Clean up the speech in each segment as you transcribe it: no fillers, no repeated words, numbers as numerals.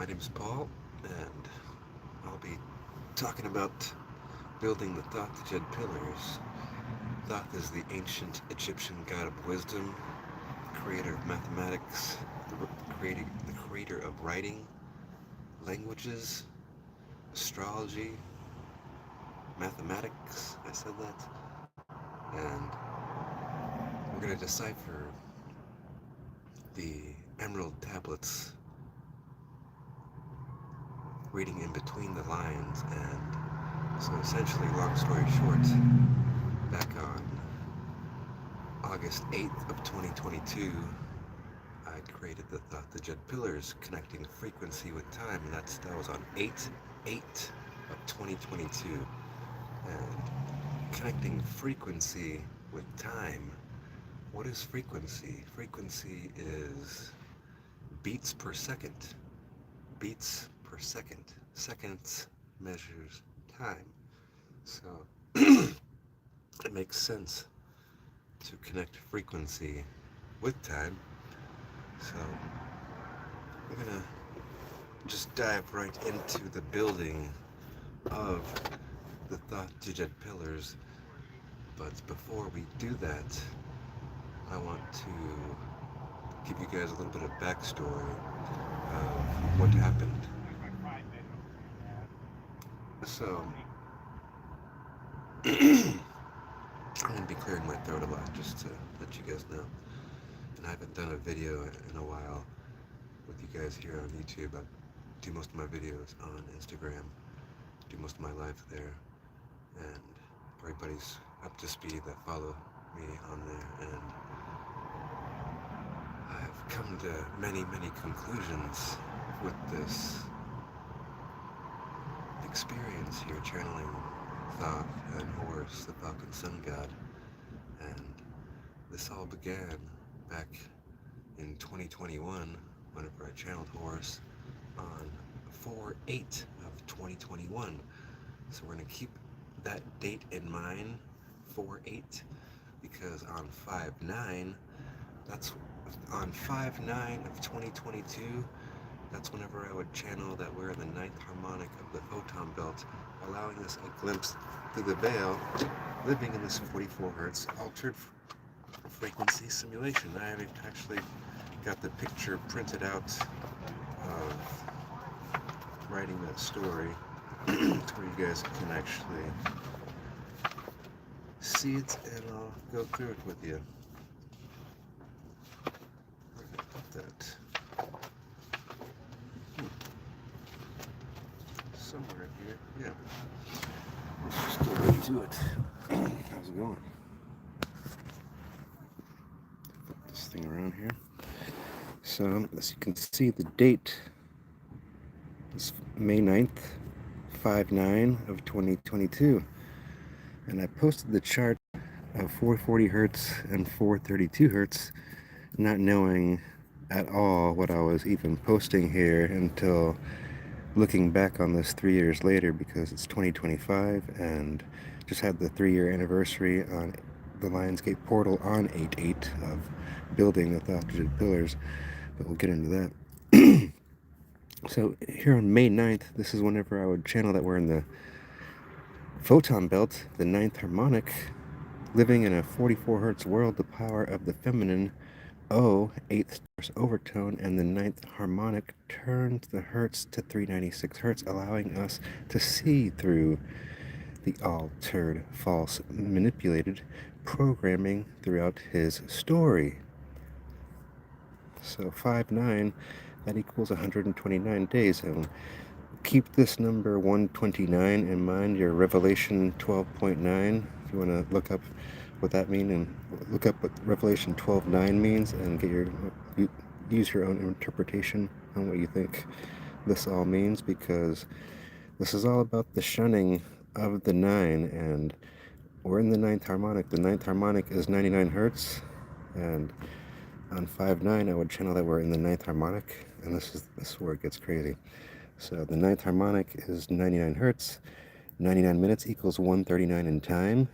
My name is Paul, and I'll be talking about building the thoth djed pillars. Thoth is the ancient Egyptian god of wisdom, creator of mathematics, the creator of writing, languages, astrology, mathematics. I said that. And we're going to decipher the emerald tablets, reading in between the lines. And so essentially, long story short, back on August 8th of 2022, I created the thoth djed pillars, connecting frequency with time, and that was on 8/8 of 2022. And connecting frequency with time. What is frequency? Frequency is beats per second. Beats per second. Seconds measures time. So it makes sense to connect frequency with time. So we're gonna just dive right into the building of the thoth djed pillars. But before we do that, I want to give you guys a little bit of backstory of what happened. So I'm going to be clearing my throat a lot just to let you guys know. And I haven't done a video in a while with you guys here on YouTube. I do most of my videos on Instagram, do most of my live there, and everybody's up to speed that follow me on there. And I've come to many conclusions with this experience here, channeling Thoth and Horus, the Falcon Sun God. And this all began back in 2021, whenever I channeled Horus on 4/8 of 2021. So we're going to keep that date in mind, 4/8, because on 5/9, that's on 5/9 of 2022, that's whenever I would channel that we're in the ninth harmonic of the photon belt, allowing us a glimpse through the veil, living in this 44 hertz altered frequency simulation. I have actually got the picture printed out of writing that story to where you guys can actually see it, and I'll go through it with you. Where did I put that? Somewhere in here. Yeah. Let's just get right to it. How's it going? Put this thing around here. So, as you can see, the date is May 9th, 5/9 of 2022. And I posted the chart of 440 hertz and 432 hertz, not knowing at all what I was even posting here until looking back on this 3 years later, because it's 2025 and just had the 3-year anniversary on the Lionsgate portal on 8/8 of building the thoth djed pillars, but we'll get into that. So here on May 9th, this is whenever I would channel that we're in the photon belt, the ninth harmonic, living in a 44 hertz world, the power of the feminine, eighth overtone, and the ninth harmonic turns the hertz to 396 hertz, allowing us to see through the altered, false, manipulated programming throughout his story. So 5/9, that equals 129 days, and keep this number 129 in mind, your Revelation 12.9, if you want to look up what that means, and look up what Revelation 12.9 means, and use your own interpretation on what you think this all means, because this is all about the shunning of the 9, and we're in the ninth harmonic. The ninth harmonic is 99 hertz, and on 5/9 I would channel that we're in the ninth harmonic, and this is where it gets crazy. So the ninth harmonic is 99 hertz, 99 minutes equals 139 in time.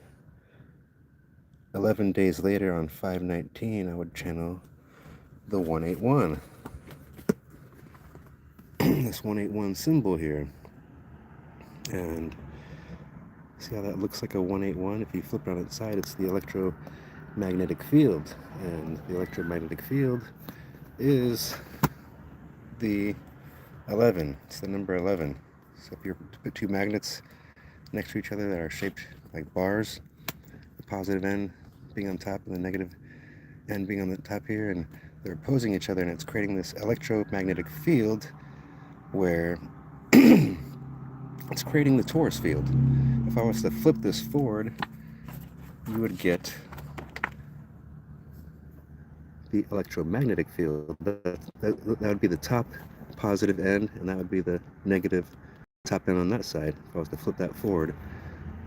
11 days later on 5/19, I would channel the 181. this 181 symbol here. And see how that looks like a 181? If you flip it on its side, it's the electromagnetic field. And the electromagnetic field is the 11. It's the number 11. So if you put two magnets next to each other that are shaped like bars, the positive end being on top and the negative end being on the top here, and they're opposing each other, and it's creating this electromagnetic field where it's creating the torus field. If I was to flip this forward, you would get the electromagnetic field. That would be the top positive end, and that would be the negative top end on that side. If I was to flip that forward,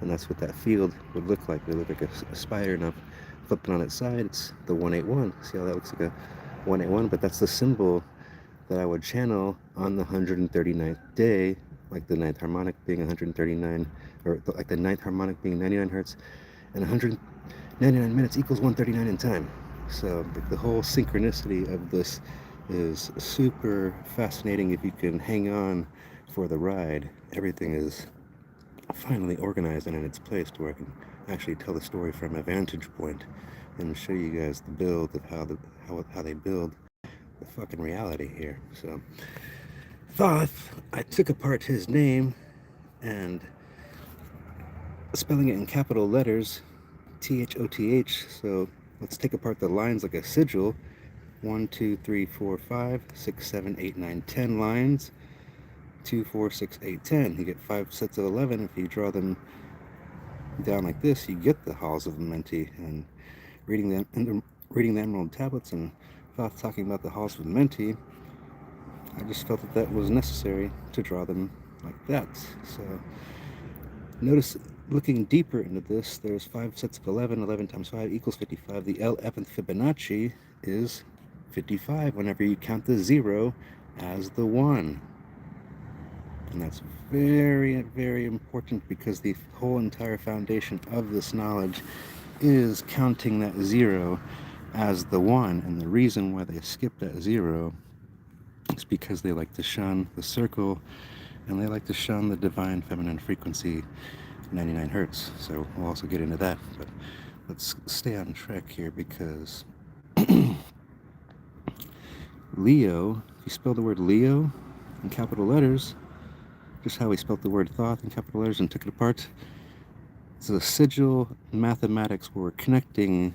and that's what that field would look like. It would look like a spider, and I've flipped it on its side, it's the 181. See how that looks like a 181? But that's the symbol that I would channel on the 139th day, like the ninth harmonic being 139, or like the ninth harmonic being 99 hertz, and 199 minutes equals 139 in time. So the whole synchronicity of this is super fascinating if you can hang on for the ride. Everything is finally organized and in its place to where I can actually tell the story from a vantage point and show you guys the build of how they build the fucking reality here. So Thoth, I took apart his name and spelling it in capital letters, Thoth. So let's take apart the lines like a sigil. 1, 2, 3, 4, 5, 6, 7, 8, 9, 10 lines. 2, 4, 6, 8, 10. You get 5 sets of 11. If you draw them down like this, you get the halls of Menti. And reading the Emerald Tablets and Thoth talking about the halls of Menti, I just felt that that was necessary to draw them like that. So notice, looking deeper into this, there's 5 sets of 11. 11 times 5 equals 55. The ELectromagnetic Fibonacci is 55 whenever you count the 0 as the 1. And that's very, very important because the whole entire foundation of this knowledge is counting that 0 as the 1. And the reason why they skip that 0 is because they like to shun the circle, and they like to shun the divine feminine frequency, 99 hertz. So we'll also get into that, but let's stay on track here because Leo, if you spell the word Leo in capital letters, just how we spelled the word Thoth in capital letters and took it apart, it's a sigil mathematics where we're connecting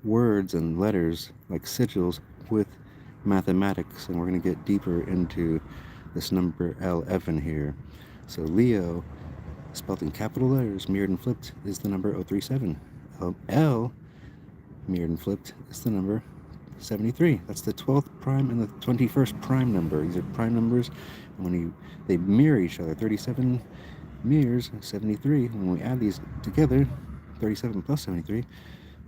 words and letters like sigils with mathematics, and we're going to get deeper into this number L11 here. So Leo, spelled in capital letters, mirrored and flipped, is the number 037. L, mirrored and flipped, is the number 73. That's the 12th prime and the 21st prime number. These are prime numbers, and when they mirror each other, 37 mirrors 73. When we add these together, 37 plus 73,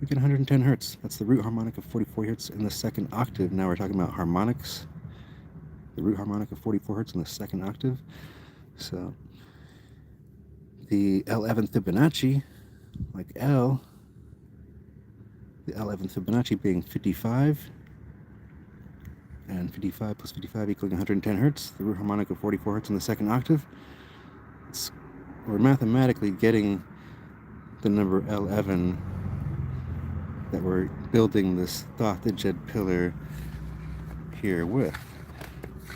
we get 110 hertz. That's the root harmonic of 44 hertz in the second octave. Now we're talking about harmonics. The root harmonic of 44 hertz in the second octave. So the L11 Fibonacci, like L, the L11 Fibonacci being 55, and 55 plus 55 equaling 110 hertz, the root harmonic of 44 hertz in the second octave. We're mathematically getting the number L11 that we're building this thoth djed pillar here with.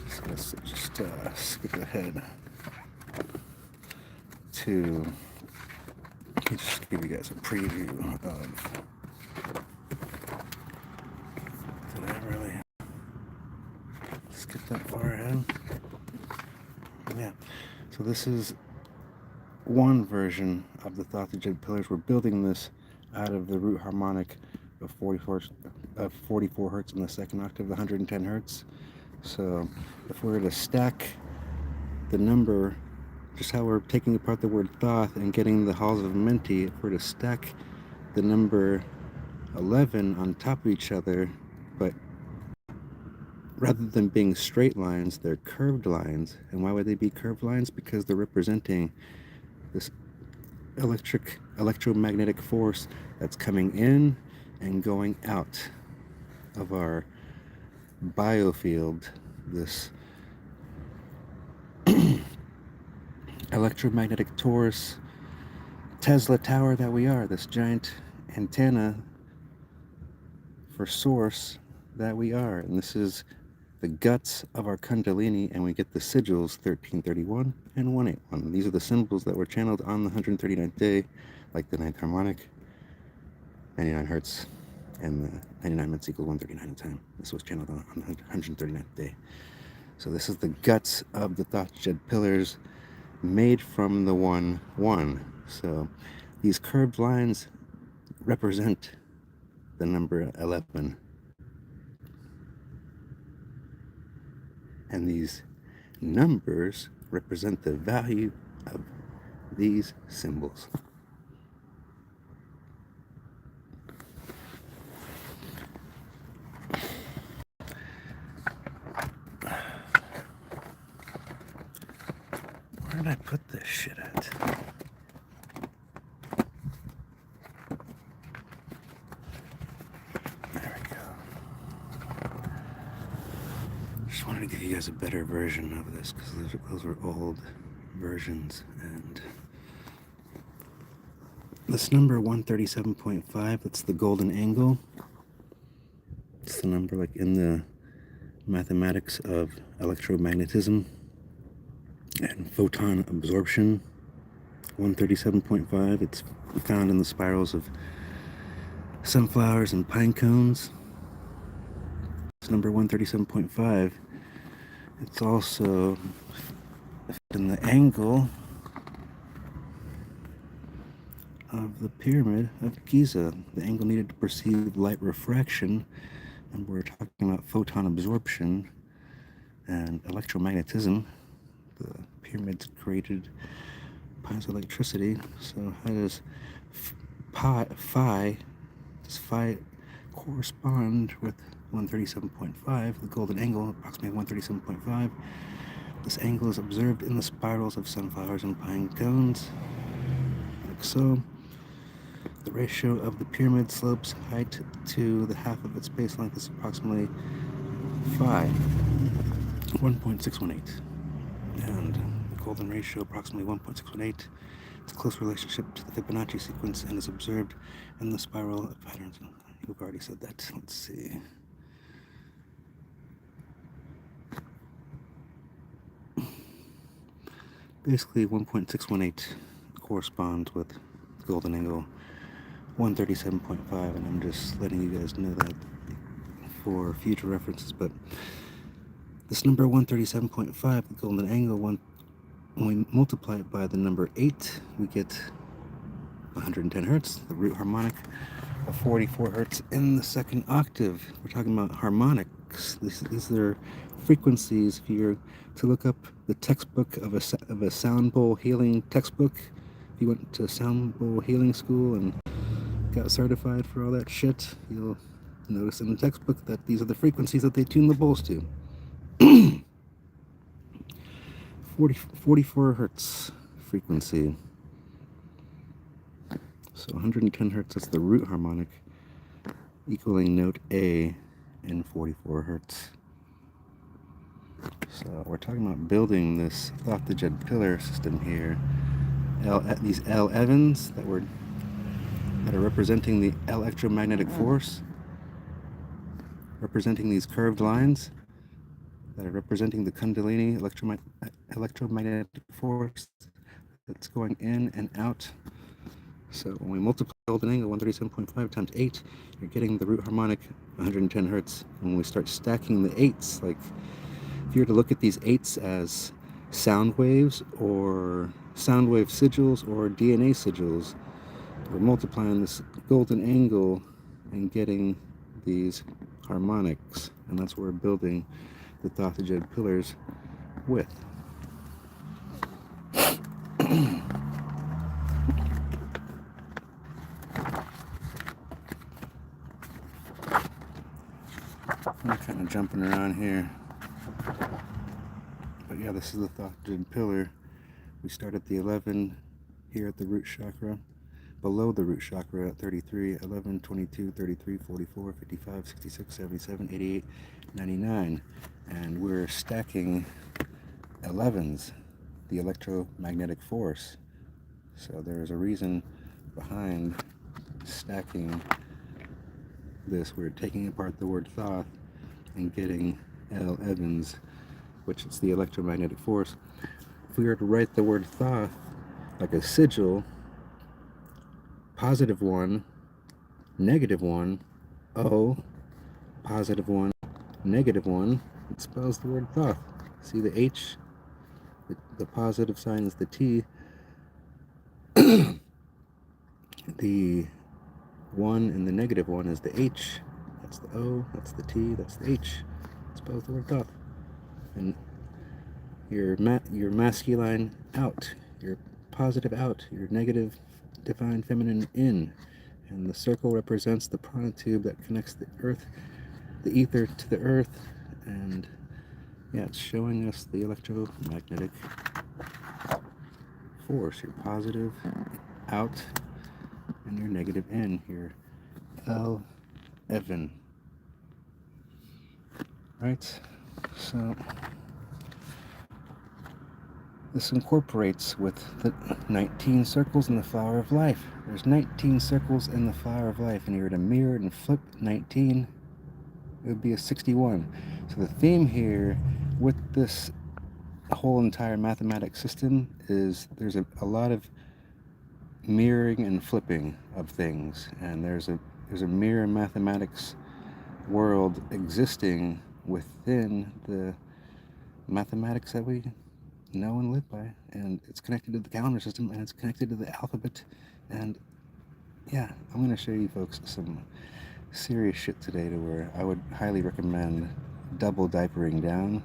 So let's just skip ahead to just give you guys a preview of. Did I really skip that far ahead? Yeah. So this is one version of the thoth djed pillars. We're building this out of the root harmonic of 44 hertz in the second octave, 110 hertz. So if we were to stack the number, just how we're taking apart the word thoth and getting the halls of Menti, if we're to stack the number 11 on top of each other, but rather than being straight lines, they're curved lines. And why would they be curved lines? Because they're representing this electromagnetic force that's coming in and going out of our biofield, this electromagnetic torus Tesla tower that we are, this giant antenna for source that we are. And this is the guts of our Kundalini, and we get the sigils 1331 and 181. These are the symbols that were channeled on the 139th day, like the 9th harmonic, 99 hertz, and the 99 minutes equal 139 in time. This was channeled on the 139th day. So this is the guts of the thoth djed pillars made from the 1-1. So these curved lines represent the number 11. And these numbers represent the value of these symbols. Where did I put this shit at? There we go. Just wanted to give you guys a better version of this, because those were old versions. And this number 137.5, that's the golden angle. It's the number like in the mathematics of electromagnetism and photon absorption. 137.5, it's found in the spirals of sunflowers and pine cones. It's number 137.5. It's also in the angle of the pyramid of Giza, the angle needed to perceive light refraction. And we're talking about photon absorption and electromagnetism. The pyramids created piezoelectricity. So how does phi correspond with 137.5, the golden angle, approximately 137.5? This angle is observed in the spirals of sunflowers and pine cones, like so. The ratio of the pyramid slope's height to the half of its base length is approximately phi, 1.618. And the golden ratio, approximately 1.618. It's a close relationship to the Fibonacci sequence and is observed in the spiral of patterns. You've already said that. Let's see. Basically, 1.618 corresponds with the golden angle 137.5, and I'm just letting you guys know that for future references. But this number 137.5, the golden angle, when we multiply it by the number 8, we get 110 hertz, the root harmonic of 44 hertz in the second octave. We're talking about harmonics. These are frequencies. If you're to look up the textbook of a sound bowl healing textbook, if you went to sound bowl healing school and got certified for all that shit, you'll notice in the textbook that these are the frequencies that they tune the bowls to. 44 hertz frequency. So 110 hertz, that's the root harmonic, equaling note A in 44 hertz. So we're talking about building this thoth djed pillar system here. These L Evans that are representing the electromagnetic force, representing these curved lines that are representing the Kundalini electromagnetic force that's going in and out. So when we multiply the golden angle 137.5 times 8, you're getting the root harmonic 110 hertz. And when we start stacking the 8s, like if you were to look at these 8s as sound waves or sound wave sigils or DNA sigils, we're multiplying this golden angle and getting these harmonics, and that's what we're building the thoth djed pillars with. I'm kind of jumping around here, but yeah, this is the thoth djed pillar. We start at the 11 here at the root chakra, below the root chakra at 33, 11, 22, 33, 44, 55, 66, 77, 88, 99. And we're stacking 11s. the electromagnetic force. So there is a reason behind stacking this. We're taking apart the word thoth and getting L. Evans, which is the electromagnetic force. If we were to write the word thoth like a sigil, +1, -1, O, +1, -1, it spells the word thoth. See the H? The positive sign is the T. The 1 and the -1 is the H. That's the O, that's the T, that's the H. It spells the word thoth. And your masculine out, your positive out, your negative divine feminine in. And the circle represents the prana tube that connects the earth, the ether to the earth. And yeah, it's showing us the electromagnetic force, your positive out and your negative in, your L. Evan. Right? So this incorporates with the 19 circles in the flower of life. There's 19 circles in the flower of life, and you were to mirror and flip 19, it would be a 61. So the theme here with this whole entire mathematics system is there's a lot of mirroring and flipping of things, and there's a mirror mathematics world existing within the mathematics that we know and live by, and it's connected to the calendar system, and it's connected to the alphabet. And yeah, I'm going to show you folks some serious shit today, to where I would highly recommend double diapering down.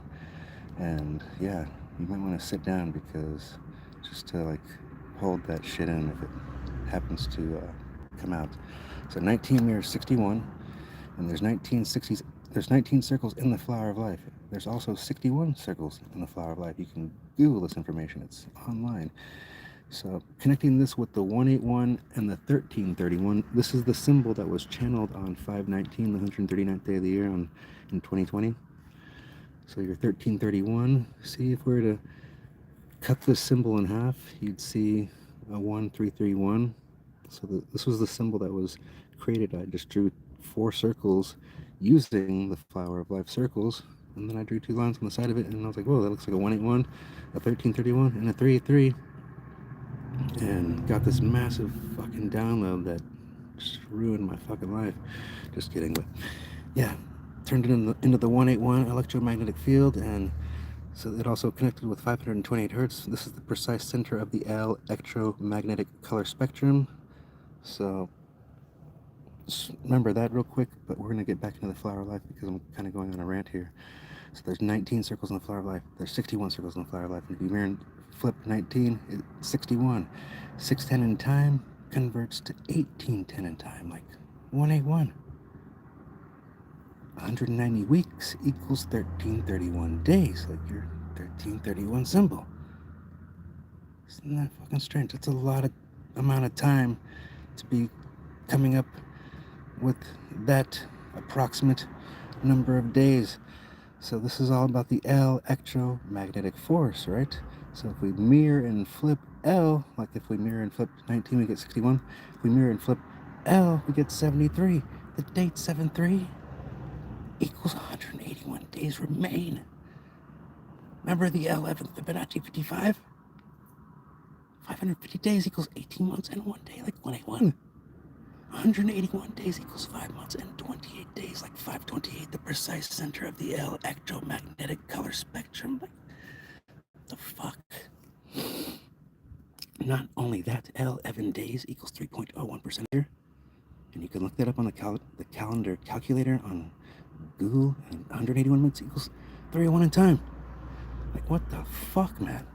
And yeah, you might want to sit down, because just to like hold that shit in if it happens to come out. So 19 mirrors 61, and there's 19 circles in the flower of life. There's also 61 circles in the flower of life. You can Google this information, it's online. So connecting this with the 181 and the 1331, this is the symbol that was channeled on 5/19, the 139th day of the year in 2020. So your 1331, see, if we were to cut this symbol in half, you'd see a 1331. So this was the symbol that was created. I just drew 4 circles using the flower of life circles, and then I drew 2 lines on the side of it, and I was like, whoa, that looks like a 181, a 1331, and a 383, and got this massive fucking download that just ruined my fucking life. Just kidding, but yeah, turned it into the 181 electromagnetic field, and so it also connected with 528 hertz. This is the precise center of the electromagnetic color spectrum. So just remember that real quick, but we're going to get back into the flower of life, because I'm kind of going on a rant here. So there's 19 circles in the flower of life. There's 61 circles in the flower of life. And if you mirror and flip 19, it's 61. 610 in time converts to 1810 in time, like 181. 190 weeks equals 1331 days, like your 1331 symbol. Isn't that fucking strange? It's a lot of amount of time to be coming up with that approximate number of days. So this is all about the electromagnetic force, right? So if we mirror and flip L, like if we mirror and flip 19, we get 61. If we mirror and flip L, we get 73. The date 73 equals 181 days remain. Remember the 11th Fibonacci 55? 550 days equals 18 months and 1 day, like 181. 181 days equals 5 months and 28 days, like 528, the precise center of the electromagnetic color spectrum. Like, the fuck? Not only that, L11 days equals 3.01% here. And you can look that up on the calendar calculator on Google, and 181 minutes equals 301 in time. Like, what the fuck, man?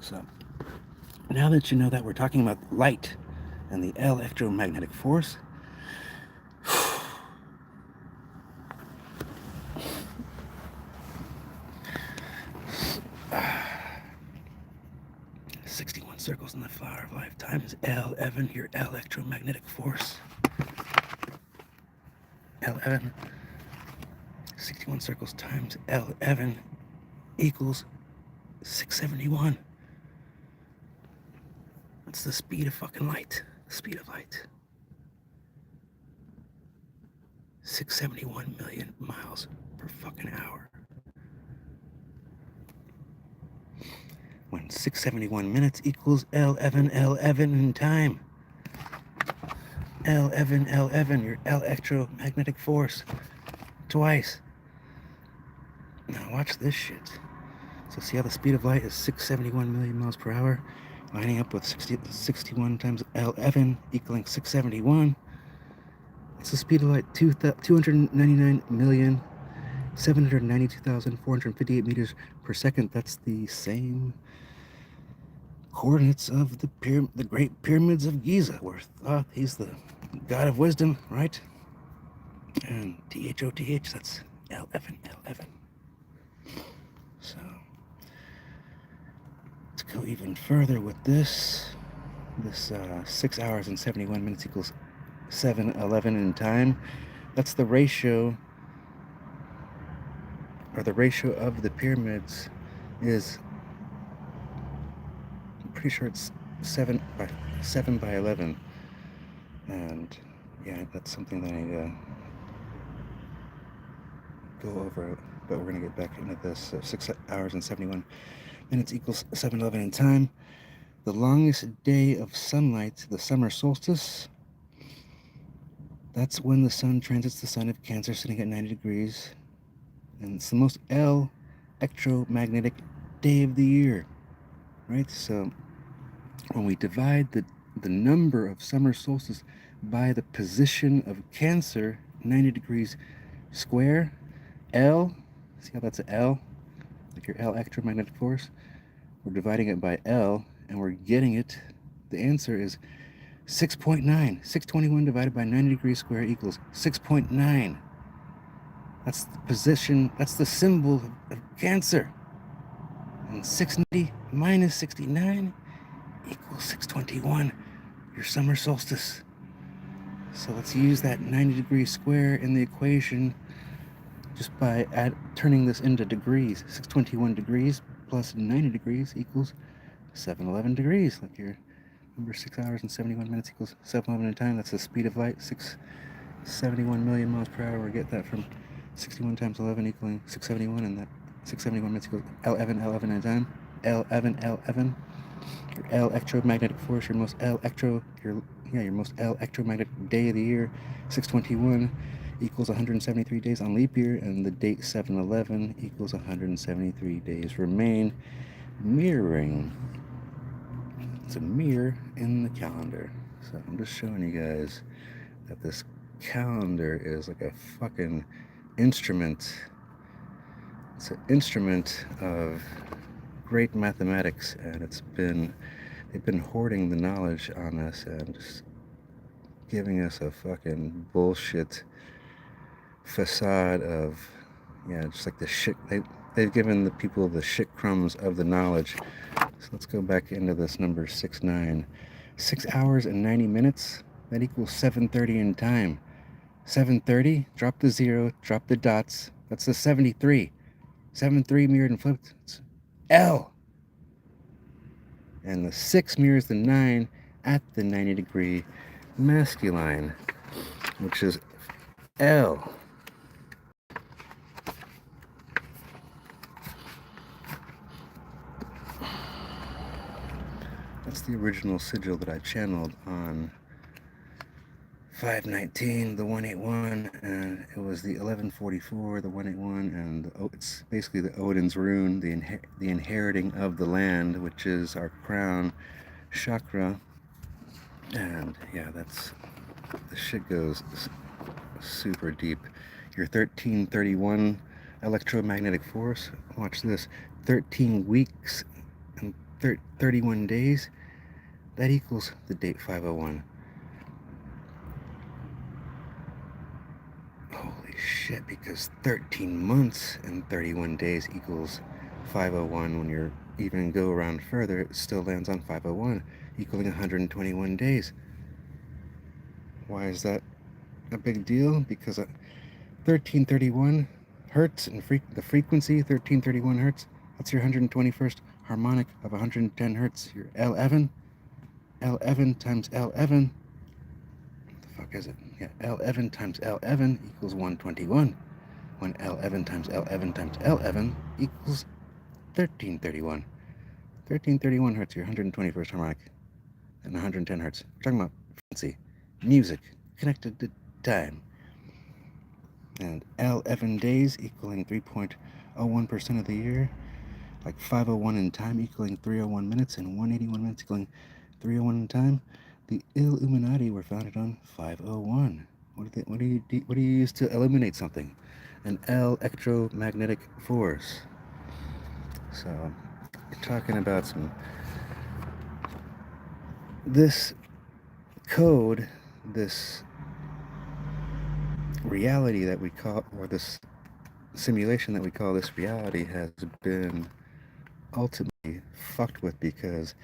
So, now that you know that we're talking about light and the electromagnetic force, 61 circles in the flower of life times L11, your electromagnetic force. L11, 61 circles times L11 equals 671. That's the speed of fucking light. The speed of light. 671 million miles per fucking hour. When 671 minutes equals L11 in time. L11, your electromagnetic force. Twice. Now watch this shit. So see how the speed of light is 671 million miles per hour, lining up with 61 times L11 equaling 671. It's the speed of light 299,792,458 meters per second. That's the same coordinates of the Great Pyramids of Giza, where Thoth, he's the god of wisdom, right? And THOTH, that's L11. So let's go even further with this. This 6 hours and 71 minutes equals 711 in time. That's the ratio, or the ratio of the pyramids is, I'm pretty sure it's 7 by 11. And yeah, that's something that I go over, but we're going to get back into this. So 6 hours and 71 minutes equals 711 in time. The longest day of sunlight, the summer solstice, that's when the sun transits the sign of Cancer, sitting at 90 degrees. And it's the most electromagnetic day of the year, right? So when we divide the number of summer solstices by the position of Cancer, 90 degrees square, L, see how that's an L? Like your electromagnetic force? We're dividing it by L, and we're getting it. The answer is 6.9. 621 divided by 90 degrees square equals 6.9. That's the position, that's the symbol of Cancer. And 690 minus 69 equals 621, your summer solstice. So let's use that 90 degrees square in the equation just by turning this into degrees. 621 degrees plus 90 degrees equals 711 degrees. Like your number 6 hours and 71 minutes equals 711 in time. That's the speed of light, 671 million miles per hour. We get that from 61 times 11 equaling 671, and that 671 minutes equals L11 in time. L11. Your electromagnetic force, your most electromagnetic day of the year, 621 equals 173 days on leap year, and the date 711 equals 173 days remain, mirroring. It's a mirror in the calendar. So I'm just showing you guys that this calendar is like a fucking instrument. It's an instrument of great mathematics, and they've been hoarding the knowledge on us and just giving us a fucking bullshit facade of, just like the shit. They've given the people the shit crumbs of the knowledge. So let's go back into this number 69. 6 hours and 90 minutes, that equals 7:30 in time. 7:30, drop the 0, drop the dots, that's the 73. 7-3 mirrored and flipped, it's L. And the 6 mirrors the 9 at the 90 degree masculine, which is L. That's the original sigil that I channeled on 519, the 181, and it was the 1144, the 181, and it's basically the Odin's rune, the inheriting of the land, which is our crown chakra. And yeah, the shit goes super deep. Your 1331 electromagnetic force, watch this, 13 weeks and 31 days, that equals the date 501. Holy shit, because 13 months and 31 days equals 501. When you're even go around further, it still lands on 501, equaling 121 days. Why is that a big deal? Because 1331 hertz, and the frequency 1331 hertz, That's your 121st harmonic of 110 hertz. Your L11. L11 times L11. What the fuck is it? Yeah, L11 times L11 equals 121. When L11 times L11 times L11 equals 1331. 1331 hertz, your 121st harmonic, and 110 hertz. We're talking about frequency, music, connected to time. And L11 days equaling 3.01% of the year, like 501 in time equaling 301 minutes, and 181 minutes equaling 301 in time. The Illuminati were founded on 501. What do you use to illuminate something? An electromagnetic force. So we're talking about this code, this reality that we call, or this simulation that we call this reality, has been ultimately fucked with, because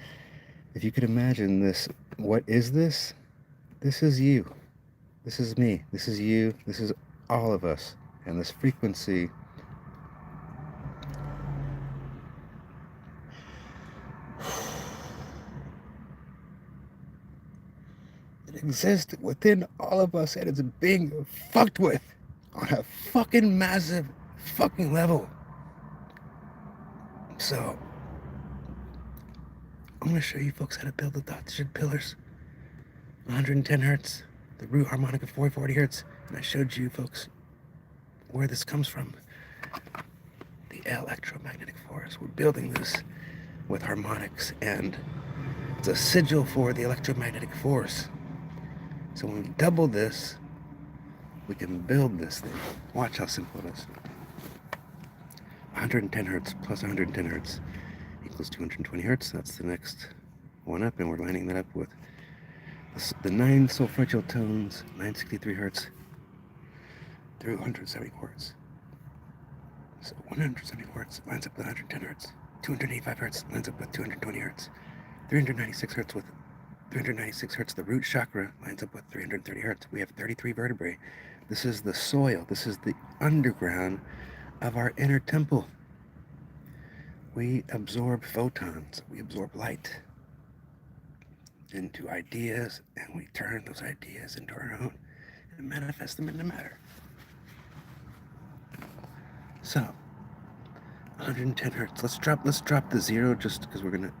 if you could imagine this, what is this? This is you. This is me. This is you. This is all of us. And this frequency it exists within all of us, and it's being fucked with on a fucking massive fucking level. So I'm going to show you folks how to build the djed pillars. 110 hertz, the root harmonic of 440 hertz, and I showed you folks where this comes from. The electromagnetic force. We're building this with harmonics, and it's a sigil for the electromagnetic force. So when we double this, we can build this thing. Watch how simple it is. 110 hertz plus 110 hertz equals 220 hertz. That's the next one up, and we're lining that up with the 9 solfeggial tones, 963 hertz through 170 hertz. So 170 hertz lines up with 110 hertz. 285 hertz lines up with 220 hertz. 396 hertz with 396 hertz, the root chakra, lines up with 330 hertz. We have 33 vertebrae. This is the soil. This is the underground of our inner temple. We absorb photons. We absorb light into ideas, and we turn those ideas into our own and manifest them into matter. So 110 hertz. Let's drop the zero, just because we're gonna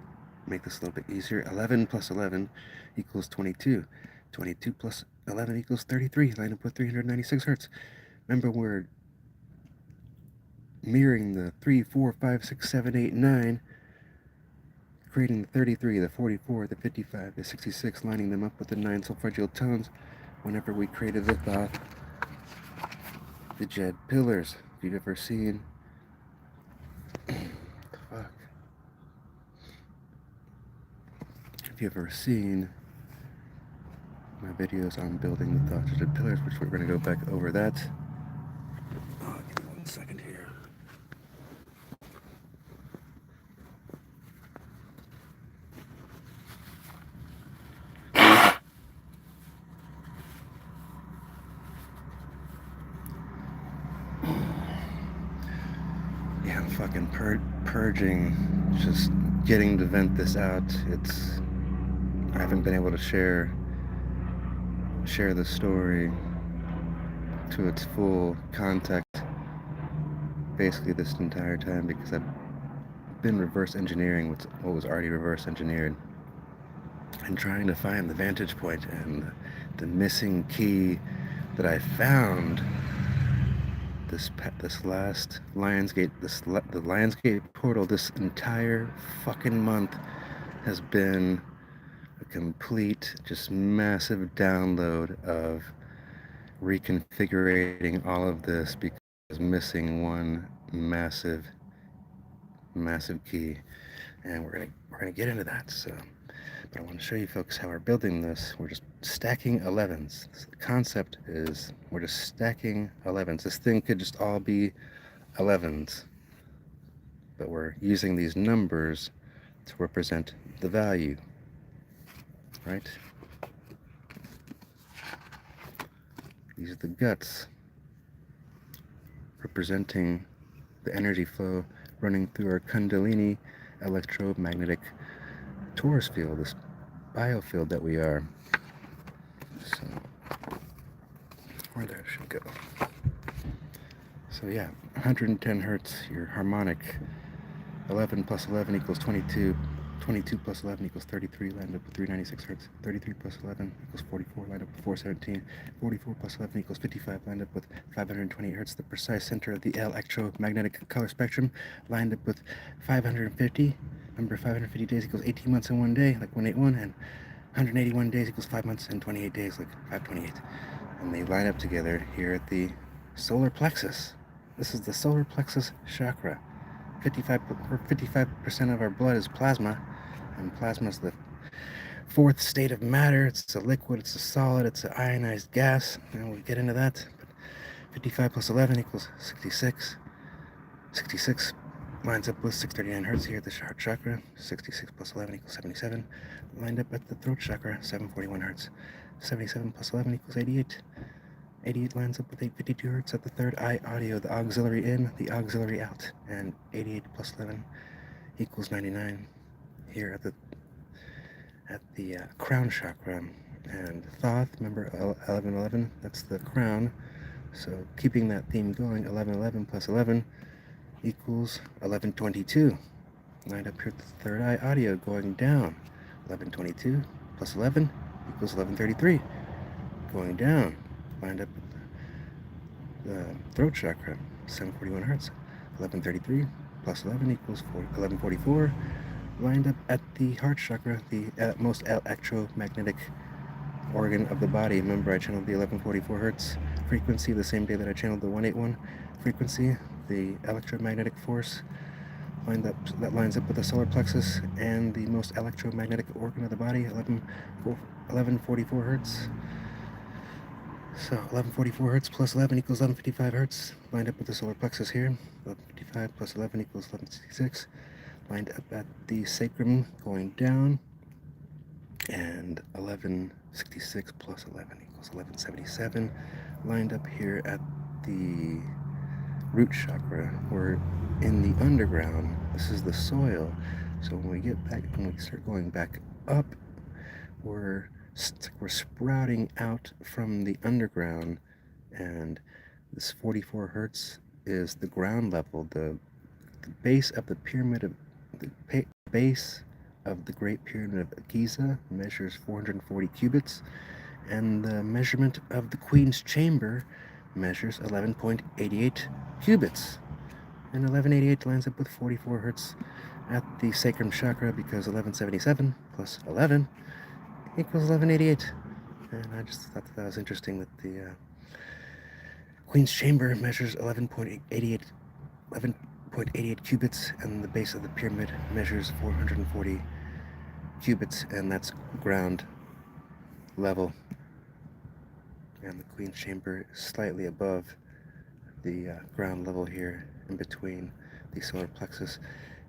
make this a little bit easier. 11 plus 11 equals 22. 22 plus 11 equals 33. Line up with 396 hertz. Remember, we're mirroring the 3, 4, 5, 6, 7, 8, 9, creating the 33, the 44, the 55, the 66, lining them up with the 9 solfeggial tones whenever we created the thoth, the djed pillars. If you've ever seen If you've ever seen my videos on building the thoth pillars, which we're going to go back over that. Oh, give me 1 second here. Yeah, I'm fucking purging, just getting to vent this out. I haven't been able to share the story to its full context basically this entire time, because I've been reverse engineering what was already reverse engineered, and trying to find the vantage point and the missing key that I found. This last Lionsgate, the Lionsgate portal, this entire fucking month has been a complete, just massive download of reconfiguring all of this, because missing one massive key, and we're gonna get into that. So, but I want to show you folks how we're building this. We're just stacking 11s. The concept is we're just stacking 11s. This thing could just all be 11s, but we're using these numbers to represent the value, right? These are the guts representing the energy flow, running through our Kundalini electromagnetic torus field, this biofield that we are. So, where that should go. So yeah, 110 hertz, your harmonic. 11 plus 11 equals 22. 22 plus 11 equals 33, lined up with 396 hertz. 33 plus 11 equals 44, lined up with 417. 44 plus 11 equals 55, lined up with 528 hertz. The precise center of the electromagnetic color spectrum, lined up with 550. Remember, 550 days equals 18 months and 1 day, like 181, and 181 days equals 5 months and 28 days, like 528. And they line up together here at the solar plexus. This is the solar plexus chakra. 55% of our blood is plasma, and plasma is the fourth state of matter. It's a liquid, it's a solid, it's an ionized gas, and we'll get into that. But 55 plus 11 equals 66. 66 lines up with 639 hertz here at the heart chakra. 66 plus 11 equals 77. Lined up at the throat chakra, 741 hertz. 77 plus 11 equals 88. 88 lines up with 852 hertz at the third eye audio, the auxiliary in, the auxiliary out, and 88 plus 11 equals 99 here at the crown chakra. And thoth, remember 1111, that's the crown. So keeping that theme going, 1111 plus 11 equals 1122. Lined up here at the third eye audio going down. 1122 plus 11 equals 1133. Going down. Lined up at the throat chakra, 741 hertz. 1133 plus 11 equals 1144. Lined up at the heart chakra, the most electromagnetic organ of the body. Remember, I channeled the 1144 hertz frequency the same day that I channeled the 181 frequency, the electromagnetic force. That lines up with the solar plexus and the most electromagnetic organ of the body, 1144 hertz. So 1144 hertz plus 11 equals 1155 hertz, lined up with the solar plexus here. 1155 plus 11 equals 1166, lined up at the sacrum going down. And 1166 plus 11 equals 1177, lined up here at the root chakra. We're in the underground. This is the soil. So when we start going back up, we're sprouting out from the underground, and this 44 hertz is the ground level, the base of the pyramid of the base of the Great Pyramid of Giza measures 440 cubits, and the measurement of the Queen's Chamber measures 11.88 cubits. And 1188 lines up with 44 hertz at the sacrum chakra, because 1177 plus 11 equals 1188. And I just thought that was interesting that the Queen's Chamber measures 11.88 cubits, and the base of the pyramid measures 440 cubits, and that's ground level. And the Queen's Chamber is slightly above the ground level here, in between the solar plexus,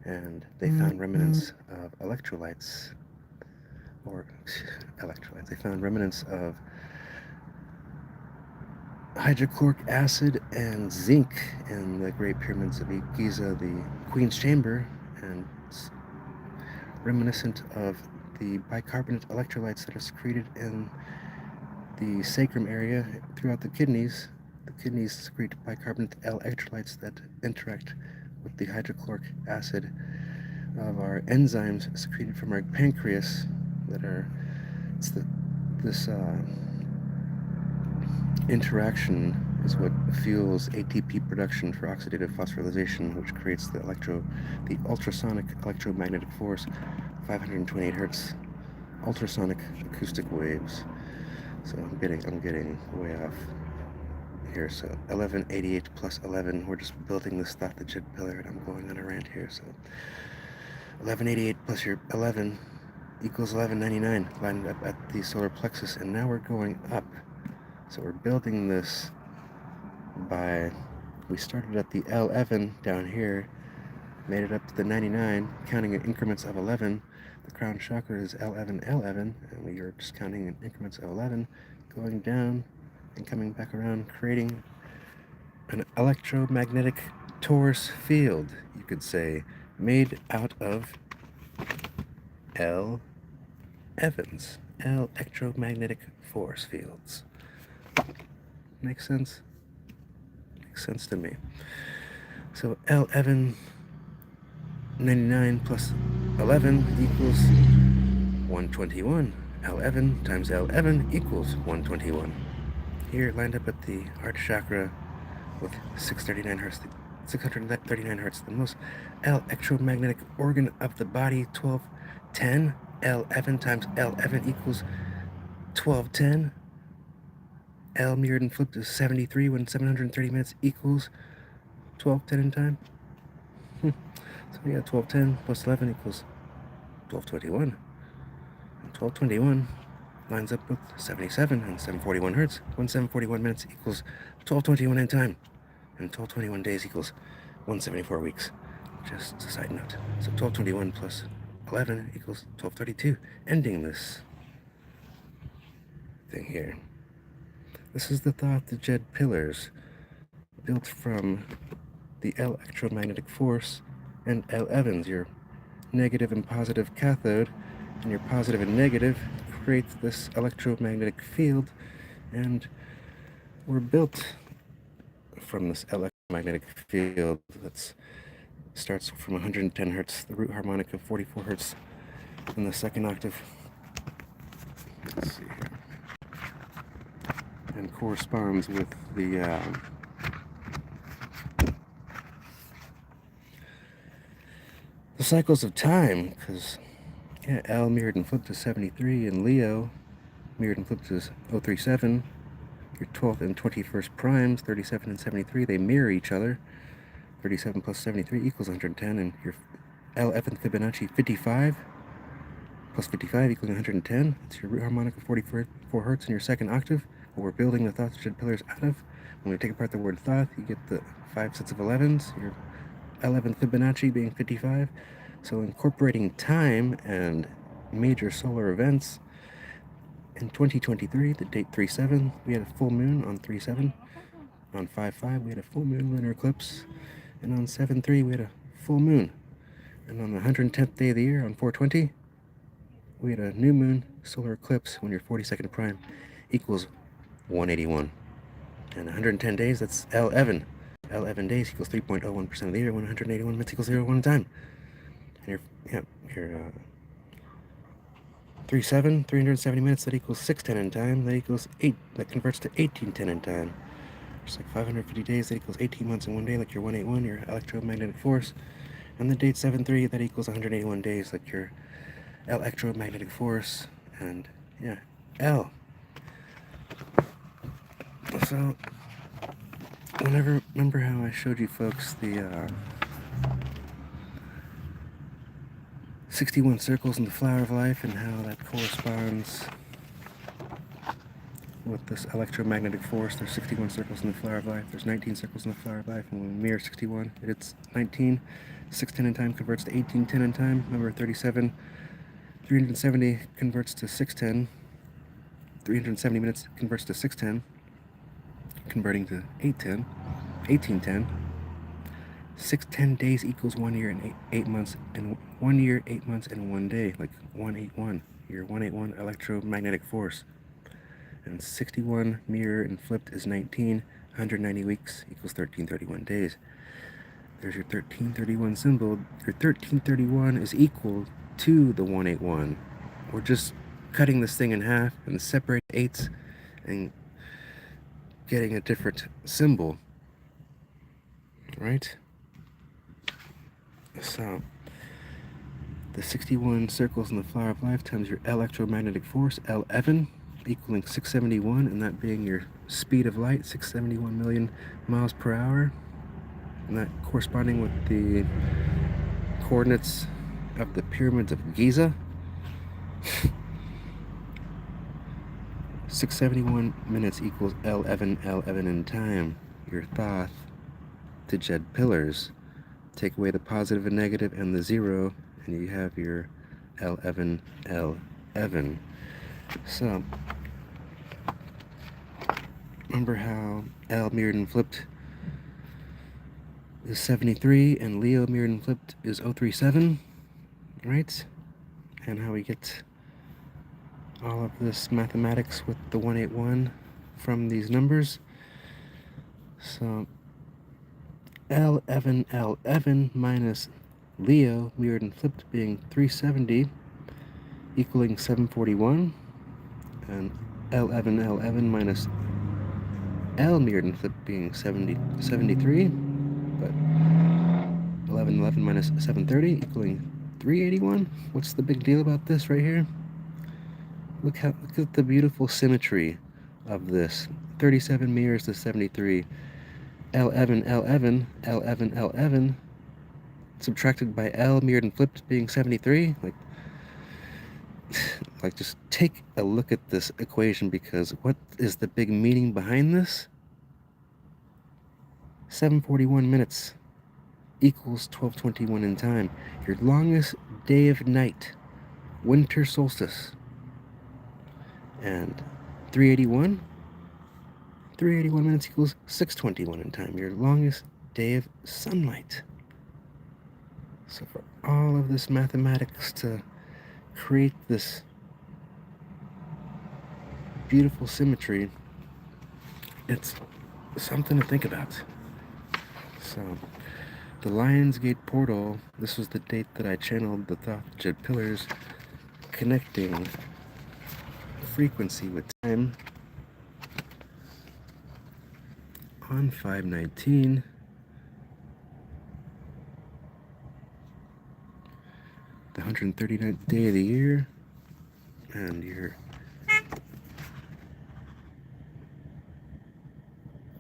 and they found remnants of electrolytes. They found remnants of hydrochloric acid and zinc in the Great Pyramids of Giza, the Queen's Chamber, and it's reminiscent of the bicarbonate electrolytes that are secreted in the sacrum area throughout the kidneys. The kidneys secrete bicarbonate electrolytes that interact with the hydrochloric acid of our enzymes secreted from our pancreas. This interaction is what fuels ATP production for oxidative phosphorylation, which creates the ultrasonic electromagnetic force, 528 hertz ultrasonic acoustic waves. So I'm getting way off here. So 1188 plus 11, we're just building this thoth djed pillar, and I'm going on a rant here. So 1188 plus your 11 equals 1199, lined up at the solar plexus, and now we're going up. So we're building this we started at the 11 down here, made it up to the 99, counting in increments of 11. The crown chakra is L11, L11, and we are just counting in increments of 11, going down and coming back around, creating an electromagnetic torus field, you could say, made out of Evans, electromagnetic force fields. Makes sense? Makes sense to me. So Evan 99 plus 11 equals 121. Evan times Evan equals 121. Here, lined up at the heart chakra with 639 hertz, 639 hertz, the most electromagnetic organ of the body, 1210. Evan times Evan equals 1210. L mirrored and flipped is 73 when 730 minutes equals 1210 in time. So we got 1210 plus 11 equals 1221. And 1221 lines up with 77 and 741 hertz. When 741 minutes equals 1221 in time. And 1221 days equals 174 weeks. Just a side note. So 1221 plus 11 equals 1232. Ending this thing here. This is the thoth djed pillars built from the electromagnetic force and Evans, your negative and positive cathode, and your positive and negative creates this electromagnetic field, and we're built from this electromagnetic field that starts from 110 hertz, the root harmonic of 44 hertz in the second octave. Let's see here. And corresponds with the cycles of time, because L mirrored and flipped is 73, and Leo mirrored and flipped is 037. Your 12th and 21st primes, 37 and 73, they mirror each other. 37 plus 73 equals 110, and your L-F Fibonacci 55 plus 55 equals 110. It's your root harmonic of 44 hertz in your second octave. What we're building the thoth djed pillars out of. When we take apart the word thoth, you get the 5 sets of 11s, your 11th Fibonacci being 55. So incorporating time and major solar events, in 2023, the date 3/7, we had a full moon on 3/7. On 5/5, we had a full moon lunar eclipse. And on 7/3, we had a full moon. And on the 110th day of the year, on 4/20, we had a new moon solar eclipse when your 42nd prime equals 181. And 110 days, that's L-Evan. L-Evan days equals 3.01% of the year, 181 minutes equals 0 time. And your 3/7, 370 minutes, that equals 610 in time, that equals 8, that converts to 1810 in time. It's like 550 days, that equals 18 months in 1 day, like your 181, your electromagnetic force. And the date 7/3, that equals 181 days, like your electromagnetic force. And yeah, L. So, remember how I showed you folks the 61 circles in the flower of life and how that corresponds with this electromagnetic force? There's 61 circles in the flower of life. There's 19 circles in the flower of life. And when we mirror 61, it's 19. 610 in time converts to 1810 in time. Remember, 37, 370 converts to 610. 370 minutes converts to 610, converting to 810, 1810. 610 days equals 1 year and 8 months, and 1 year, 8 months, and 1 day, like 181, your 181 electromagnetic force. And 61 mirror and flipped is 19, 190 weeks equals 1331 days. There's your 1331 symbol. Your 1331 is equal to the 181. We're just cutting this thing in half and separate eights and getting a different symbol, right? So the 61 circles in the flower of life times your electromagnetic force, L-Evan, equaling 671, and that being your speed of light, 671 million miles per hour, and that corresponding with the coordinates of the pyramids of Giza. 671 minutes equals L-Evan in time. Your thoth djed pillars. Take away the positive and negative and the 0, and you have your L-Evan. So, remember how L mirrored and flipped is 73, and Leo mirrored and flipped is 037, right? And how we get all of this mathematics with the 181 from these numbers. So L11 minus Leo mirrored and flipped being 370 equaling 741, and L11 minus L mirrored and flipped being 73, but 11 minus 730 equaling 381. What's the big deal about this right here? Look at the beautiful symmetry of this. 37 mirrors to 73. L11 subtracted by L mirrored and flipped being 73. Like just take a look at this equation, because what is the big meaning behind this? 741 minutes equals 1221 in time. Your longest day of night, winter solstice. And 381 minutes equals 621 in time, your longest day of sunlight. So for all of this mathematics to create this beautiful symmetry, it's something to think about. So the Lionsgate portal, this was the date that I channeled the thoth djed pillars, connecting frequency with time on 5/19. The 139th day of the year, and you're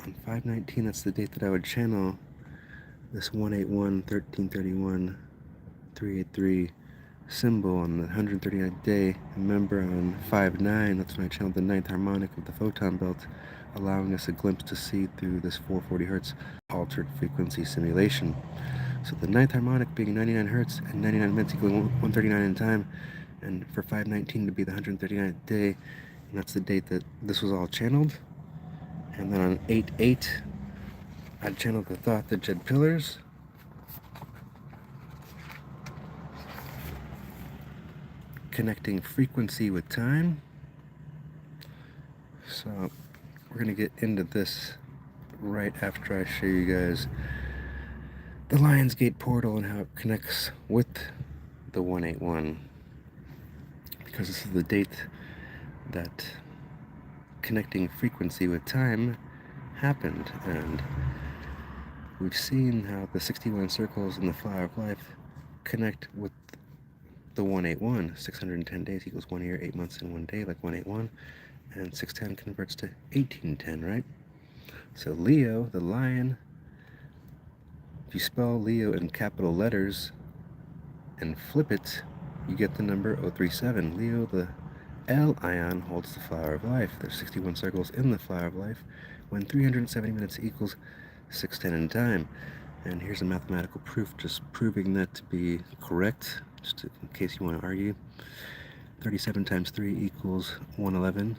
on 5/19. That's the date that I would channel this 181, 1331, 383 symbol on the 139th day. Remember, on 5/9, that's when I channeled the 9th harmonic of the photon belt, allowing us a glimpse to see through this 440 hertz altered frequency simulation. So the 9th harmonic being 99 hertz and 99 minutes equaling 139 in time, and for 5/19 to be the 139th day, and that's the date that this was all channeled. And then on 8/8, I channeled the thoth djed pillars, connecting frequency with time. So we're going to get into this right after I show you guys the Lionsgate portal and how it connects with the 181, because this is the date that connecting frequency with time happened. And we've seen how the 61 circles in the flower of life connect with the 181. 610 days equals 1 year, 8 months, and 1 day, like 181. And 610 converts to 1810, right? So Leo, the lion, if you spell Leo in capital letters and flip it, you get the number 037. Leo, the L ion, holds the flower of life. There's 61 circles in the flower of life when 370 minutes equals 610 in time. And here's a mathematical proof just proving that to be correct, just in case you want to argue. 37 times 3 equals 111.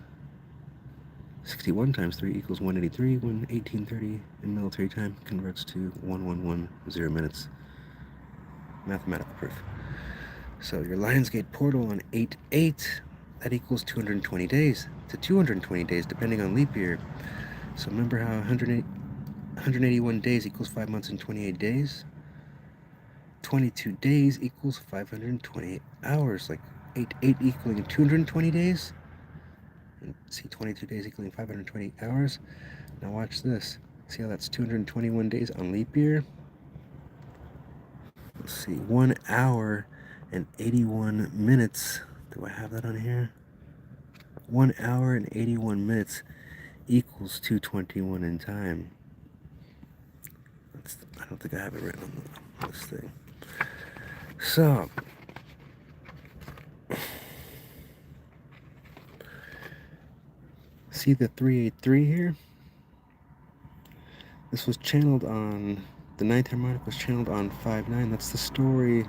61 times 3 equals 183, when 1830 in military time converts to 1110 minutes. Mathematical proof. So your Lionsgate portal on 8/8, that equals 220 days to 220 days, depending on leap year. So remember how 181 days equals 5 months and 28 days? 22 days equals 528 hours, like 8/8 equaling 220 days. And see, 22 days equaling 520 hours. Now watch this. See how that's 221 days on leap year? Let's see, 1 hour and 81 minutes. Do I have that on here? 1 hour and 81 minutes equals 221 in time. I don't think I have it written on this thing. So see the 383 here? This was channeled on, the 9th harmonic was channeled on 5/9. That's the story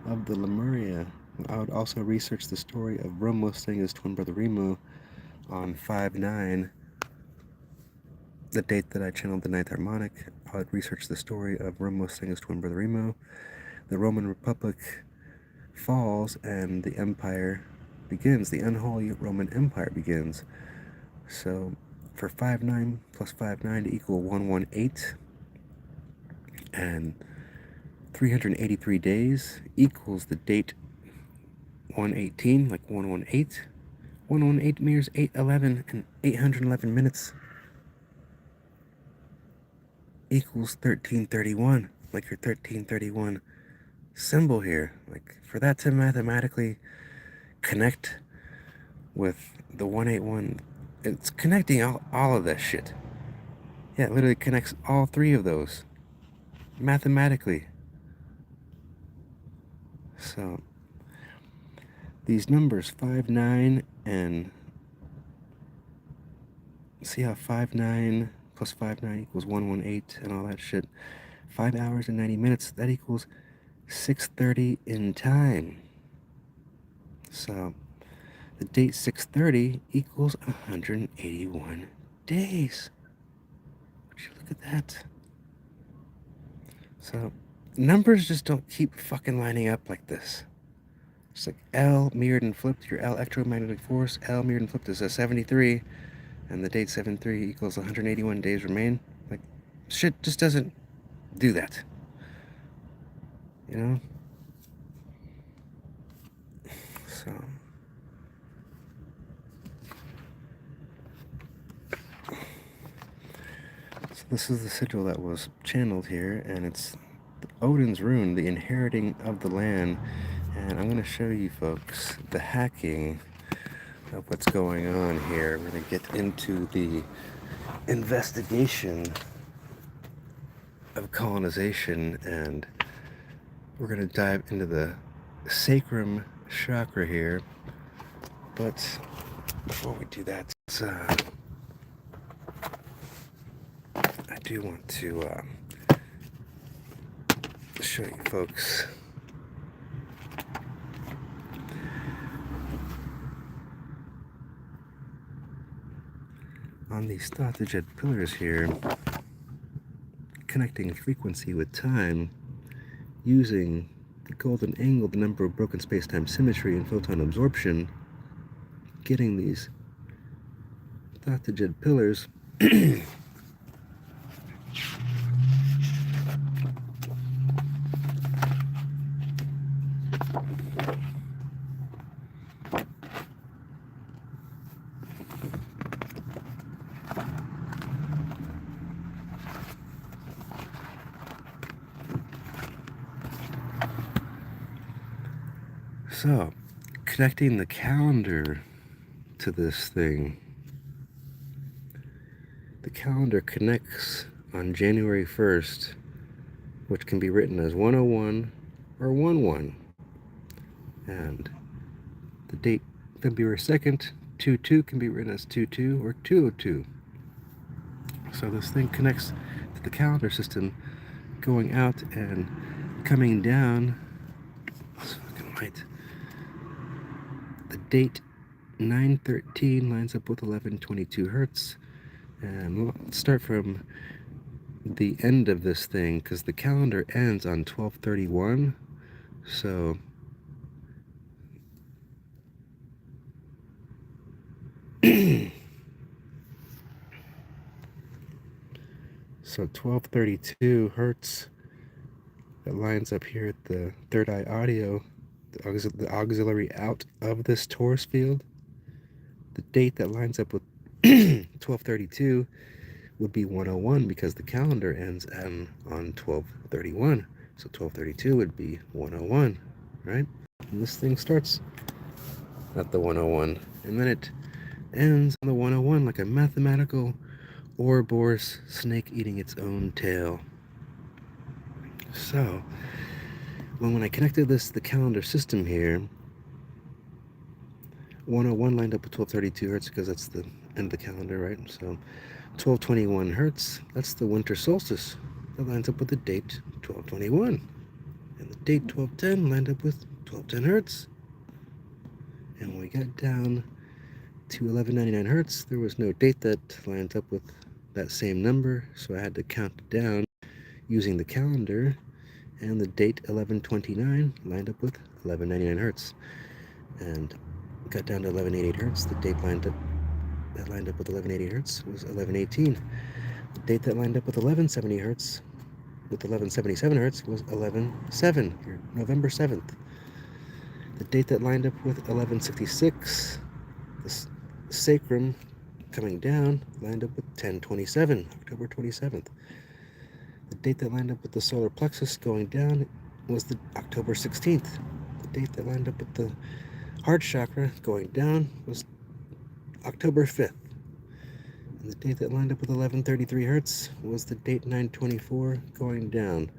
of the Lemuria. I would also research the story of Romo saying his twin brother Remo on 5/9, the date that I channeled the 9th harmonic I'd research the story of Rome Stange's twin brother Remo. The Roman Republic falls and the empire begins. The unholy Roman Empire begins. So for 5/9 plus 5/9 to equal 118, and 383 days equals the date 118, like 118. 118 meters, 811, and 811 minutes equals 1331, like your 1331 symbol here. Like, for that to mathematically connect with the 181, it's connecting all of that shit. Yeah, it literally connects all three of those mathematically. So these numbers 5/9 and see how 5/9 plus 5/9 equals 118 and all that shit. 5 hours and 90 minutes, that equals 6:30 in time. So the date 6:30 equals 181 days. Would you look at that? So numbers just don't keep fucking lining up like this. It's like L mirrored and flipped, your electromagnetic force, L mirrored and flipped is a 73, and the date 73 equals 181 days remain. Like, shit just doesn't do that. You know? So this is the sigil that was channeled here, and it's Odin's rune, the inheriting of the land. And I'm going to show you folks the hacking of what's going on here. We're going to get into the investigation of colonization, and we're going to dive into the sacrum chakra here. But before we do that, I do want to show you folks on these thoth djed pillars here, connecting frequency with time using the golden angle, the number of broken space-time symmetry, and photon absorption, getting these thoth djed pillars so connecting the calendar to this thing. The calendar connects on January 1st, which can be written as 101 or 11. And the date February 2nd, 22, can be written as 22 or 202. So this thing connects to the calendar system, going out and coming down. It's fucking white. The date 9/13 lines up with 11/22 hertz. And let's start from the end of this thing, because the calendar ends on 12/31. So so 12/32 hertz, that lines up here at the third eye audio, the auxiliary out of this torus field. The date that lines up with 12/32 would be 101, because the calendar ends on 12/31. So 12/32 would be 101, right? And this thing starts at the 101, and then it ends on the 101 like a mathematical Ouroboros snake eating its own tail. So when I connected this to the calendar system here, 101 lined up with 12/32 hertz, because that's the end of the calendar, right? So 12/21 hertz, that's the winter solstice. That lines up with the date 12/21. And the date 12/10 lined up with 12/10 hertz. And when we got down to 1199 hertz, there was no date that lined up with that same number, so I had to count down using the calendar, and the date 1129 lined up with 1199 hertz, and got down to 1188 hertz. The date lined up with 1180 hertz was 1118. The date that lined up with 1170 hertz with 1177 hertz was 11/7, November 7th. The date that lined up with 1166, the sacrum coming down, lined up with 10/27, October 27th. The date that lined up with the solar plexus going down was the October 16th. The date that lined up with the heart chakra going down was October 5th. And the date that lined up with 1133 hertz was the date 924 going down.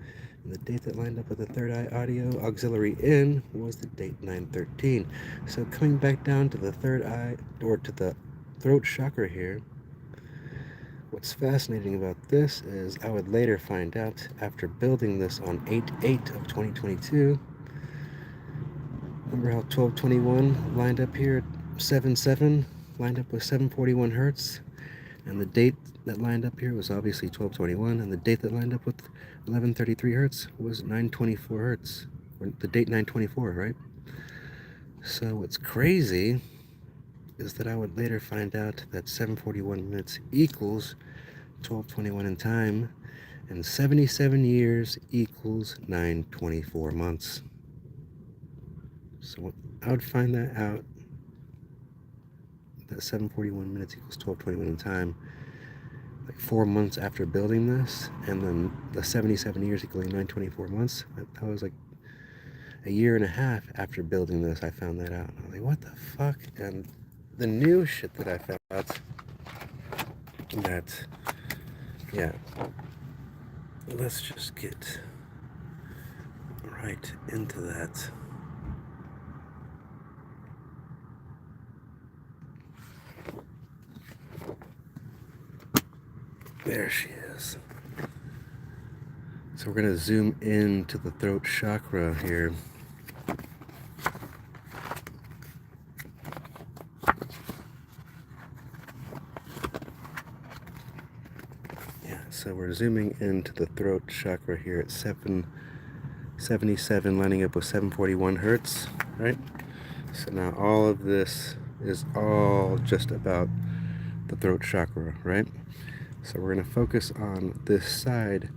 And the date that lined up with the third eye audio auxiliary in was the date 913. So coming back down to the third eye, or to the throat chakra here, what's fascinating about this is I would later find out, after building this on 8/8 of 2022, remember how 1221 lined up here at 7/7, lined up with 741 hertz? And the date that lined up here was obviously 1221, and the date that lined up with 1133 hertz was 924 hertz, or the date 924, right? So what's crazy is that I would later find out that 741 minutes equals 1221 in time, and 77 years equals 924 months. So I would find that out, that 741 minutes equals 1221 in time, like 4 months after building this, and then the 77 years equaling 924 months. That was like a year and a half after building this. I found that out. I was like, what the fuck? And the new shit that I found out, that, yeah, let's just get right into that. There she is. So we're going to zoom into the throat chakra here. Yeah, so we're zooming into the throat chakra here at 777, lining up with 741 hertz, right? So now all of this is all just about the throat chakra, right? So we're going to focus on this side,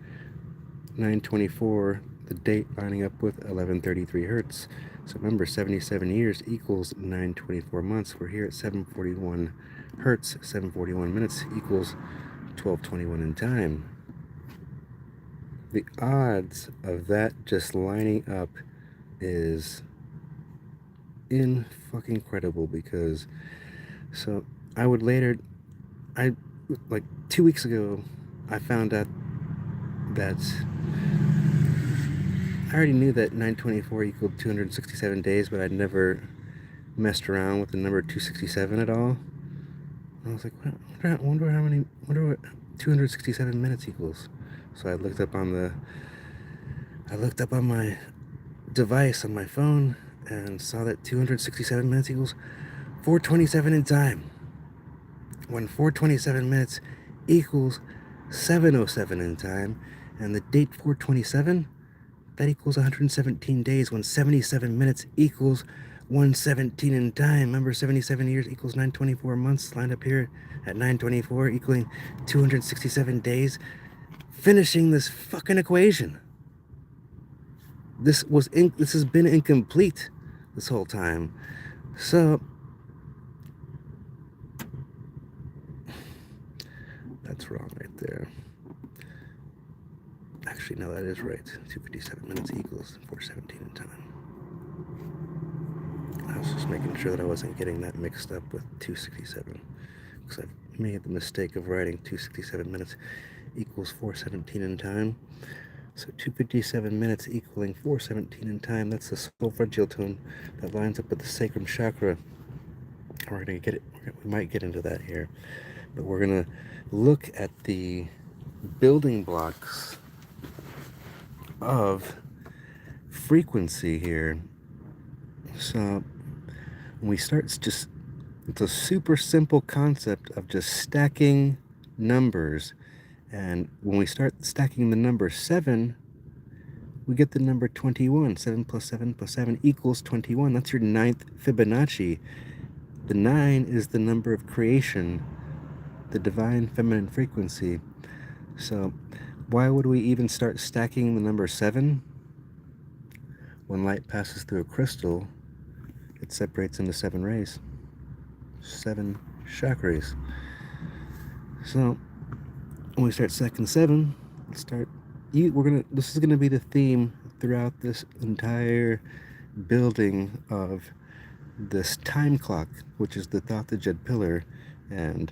924, the date lining up with 1133 hertz. So remember, 77 years equals 924 months. We're here at 741 hertz, 741 minutes equals 1221 in time. The odds of that just lining up is in-fucking-credible, because, so I would later, like 2 weeks ago, I found out that I already knew that 924 equaled 267 days, but I'd never messed around with the number 267 at all. I was like, wonder what 267 minutes equals. So I looked up on my device on my phone and saw that 267 minutes equals 427 in time. When 427 minutes equals 707 in time, and the date 427, that equals 117 days. When 77 minutes equals 117 in time, remember 77 years equals 924 months, lined up here at 924, equaling 267 days, finishing this fucking equation. This has been incomplete this whole time. So that's wrong right there. Actually, no, that is right. 257 minutes equals 417 in time. I was just making sure that I wasn't getting that mixed up with 267, because I've made the mistake of writing 267 minutes equals 417 in time. So 257 minutes equaling 417 in time, that's the solfeggial tone that lines up with the sacrum chakra. We're going to get it, we might get into that here, but we're going to look at the building blocks of frequency here. So when we start, it's a super simple concept of just stacking numbers And when we start stacking the number 7, we get the number 21. 7 plus 7 plus 7 equals 21. That's your 9th Fibonacci. The 9 is the number of creation, the divine feminine frequency. So why would we even start stacking the number 7? When light passes through a crystal, it separates into 7 rays, 7 chakras. So when we start stacking 7, this is gonna be the theme throughout this entire building of this time clock, which is the thoth djed pillar. And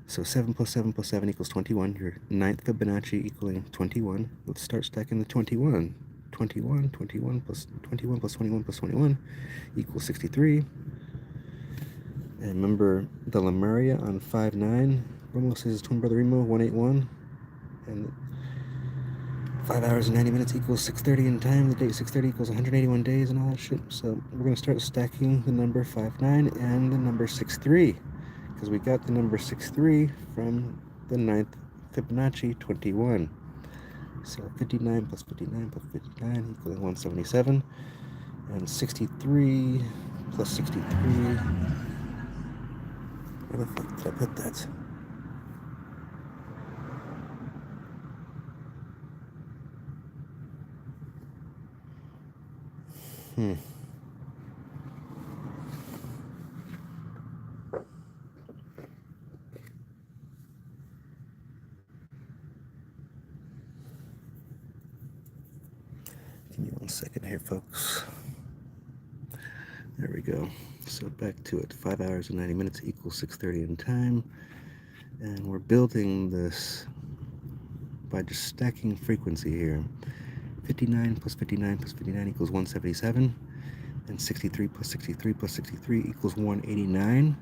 so 7 plus 7 plus 7 equals 21, your 9th Fibonacci equaling 21. Let's start stacking the 21. 21 plus 21 plus 21 plus 21 equals 63. And remember the Lemuria on 5-9, Romo says his twin brother Remo, 181. And 5 hours and 90 minutes equals 6:30 in time. The date 6:30 equals 181 days and all that shit. So we're going to start stacking the number 5-9 and the number 6-3, because we got the number 6-3 from the 9th Fibonacci, 21. So 59 plus 59 plus 59 equals 177. And 63 plus 63. Where the fuck did I put that? Give me 1 second here, folks. There we go. So back to it. 5 hours and 90 minutes equals 6:30 in time. And we're building this by just stacking frequency here. 59 plus 59 plus 59 equals 177. And 63 plus 63 plus 63 equals 189.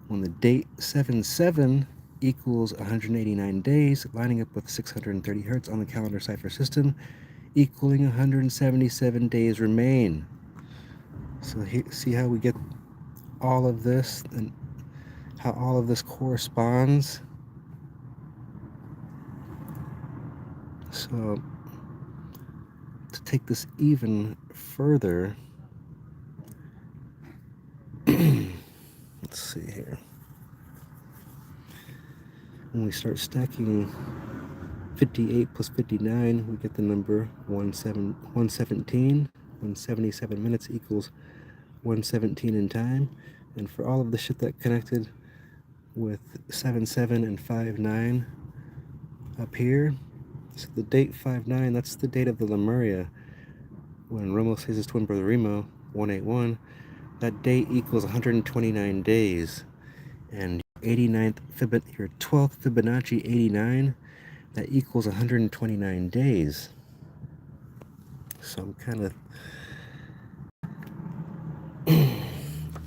When the date 7-7 equals 189 days, lining up with 630 hertz on the calendar cipher system, equaling 177 days remain. So here, see how we get all of this and how all of this corresponds? So to take this even further, let's see here. When we start stacking 58 plus 59, we get the number 117. 177 minutes equals 117 in time. And for all of the shit that connected with 7-7 and 5-9 up here, so the date 5-9, that's the date of the Lemuria. When Romo says his twin brother Remo, 181, that date equals 129 days. And your 12th Fibonacci, 89, that equals 129 days. So I'm kind of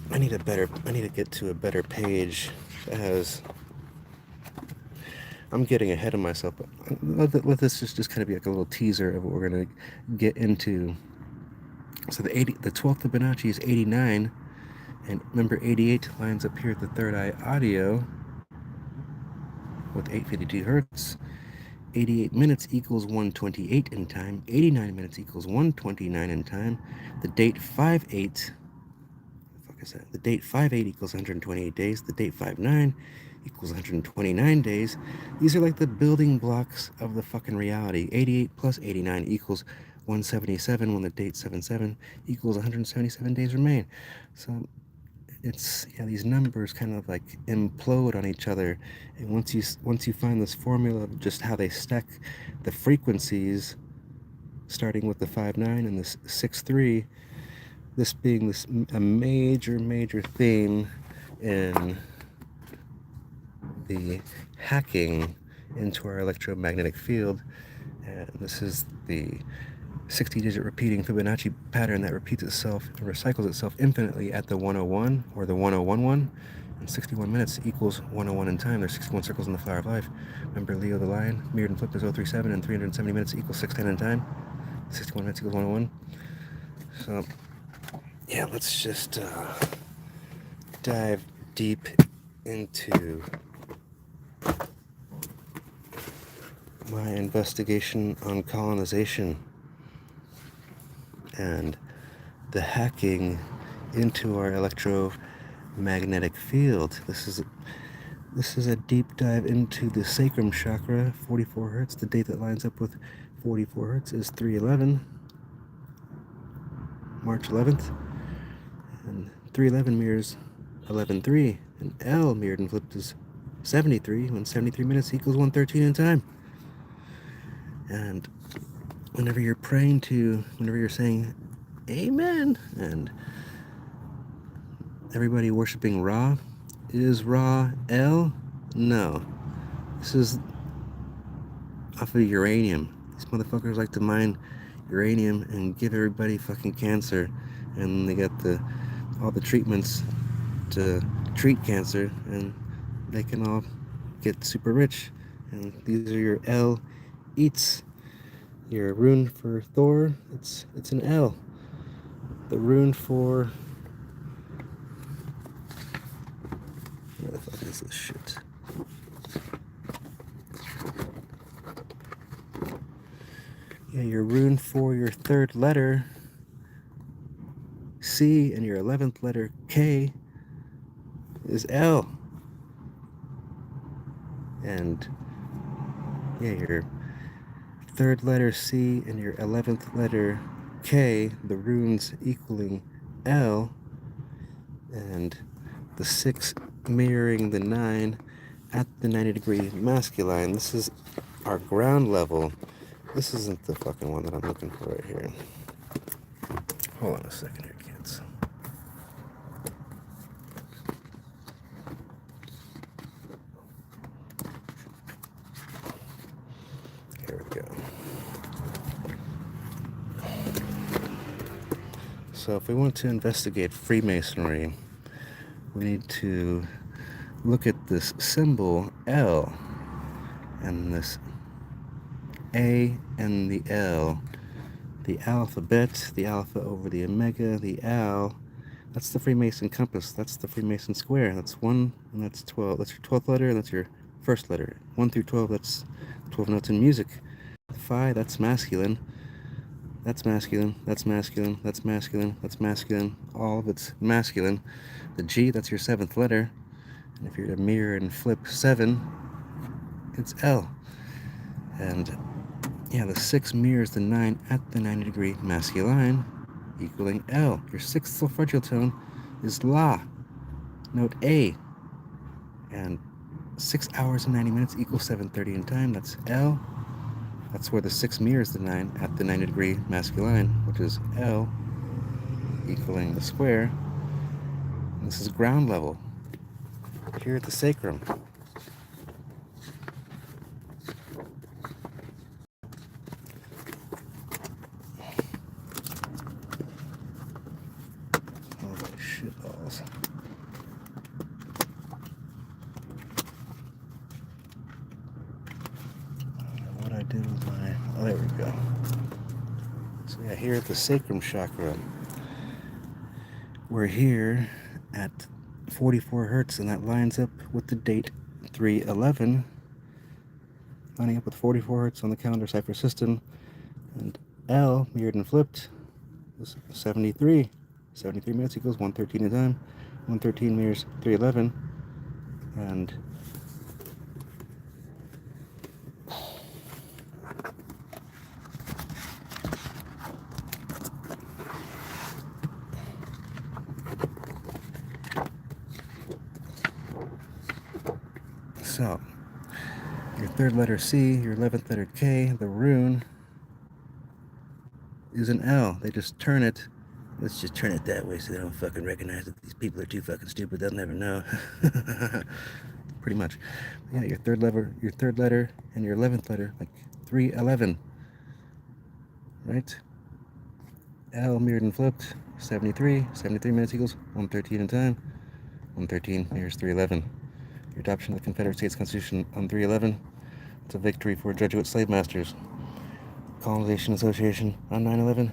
I need to get to a better page, as I'm getting ahead of myself. But let this just kind of be like a little teaser of what we're going to get into. So the 12th Fibonacci is 89, and remember 88 lines up here at the third eye audio with 852 hertz. 88 minutes equals 128 in time. 89 minutes equals 129 in time. The date 5-8, the date 5-8 equals 128 days. The date 5-9 equals 129 days. These are like the building blocks of the fucking reality. 88 plus 89 equals 177 when the date 7-7 equals 177 days remain. So it's, yeah, these numbers kind of like implode on each other. And once you find this formula of just how they stack the frequencies, starting with the 5-9 and the 6-3, this being a major theme in the hacking into our electromagnetic field. And this is the 60-digit repeating Fibonacci pattern that repeats itself and recycles itself infinitely at the 101 or the 1011. And 61 minutes equals 101 in time. There's 61 circles in the flower of life. Remember Leo the lion, mirrored and flipped is 037, and 370 minutes equals 610 in time. 61 minutes equals 101. So yeah, let's just dive deep into my investigation on colonization and the hacking into our electromagnetic field. This is a deep dive into the sacrum chakra, 44 hertz. The date that lines up with 44 hertz is 3/11, March 11th. And 3/11 mirrors 11/3, and L mirrored and flipped is 73, when 73 minutes equals 113 in time. And whenever you're saying amen, and everybody worshiping Ra, is Ra L? No. This is off of uranium. These motherfuckers like to mine uranium and give everybody fucking cancer, and they got all the treatments to treat cancer, and they can all get super rich. And these are your L eats. Your rune for Thor, it's an L. The rune for, where the fuck is this shit? Yeah, your rune for your third letter C and your 11th letter K is L. And yeah, your third letter C and your 11th letter K, the runes equaling L, and the 6 mirroring the 9 at the 90-degree masculine. This is our ground level. This isn't the fucking one that I'm looking for right here. Hold on a second here, kids. Here we go. So if we want to investigate Freemasonry, we need to look at this symbol L and this A and the L. The alphabet, the alpha over the omega, the Al, that's the Freemason compass, that's the Freemason square. That's 1 and that's 12. That's your 12th letter and that's your first letter. 1 through 12, that's 12 notes in music. Phi, that's masculine. That's masculine, that's masculine, that's masculine, that's masculine. All of it's masculine. The G, that's your 7th letter. And if you're to mirror and flip 7, it's L. And yeah, the 6 mirrors the 9 at the 90-degree masculine, equaling L. Your 6th solfeggio tone is La, note A. And 6 hours and 90 minutes equals 7:30 in time. That's L. That's where the 6 mirrors the 9 at the 90-degree masculine, which is L, equaling the square. And this is ground level, here at the sacrum. Shitballs. What I did with my, oh, there we go. So yeah, here at the sacrum chakra, we're here at 44 hertz, and that lines up with the date 3/11, lining up with 44 hertz on the calendar cipher system. And L, mirrored and flipped, is 73. 73 minutes equals 113 in time. 113 mirrors 3/11. And so, your 3rd letter C, your 11th letter K, the rune is an L. They just turn it. Let's just turn it that way so they don't fucking recognize it. These people are too fucking stupid. They'll never know. Pretty much. Yeah, your third letter, and your 11th letter, like 3/11. Right? L mirrored and flipped, 73. 73 minutes equals 113 in time. 113 mirrors 3/11. Your adoption of the Confederate States Constitution on 3/11. It's a victory for Jesuit slave masters. Colonization Association on 9/11.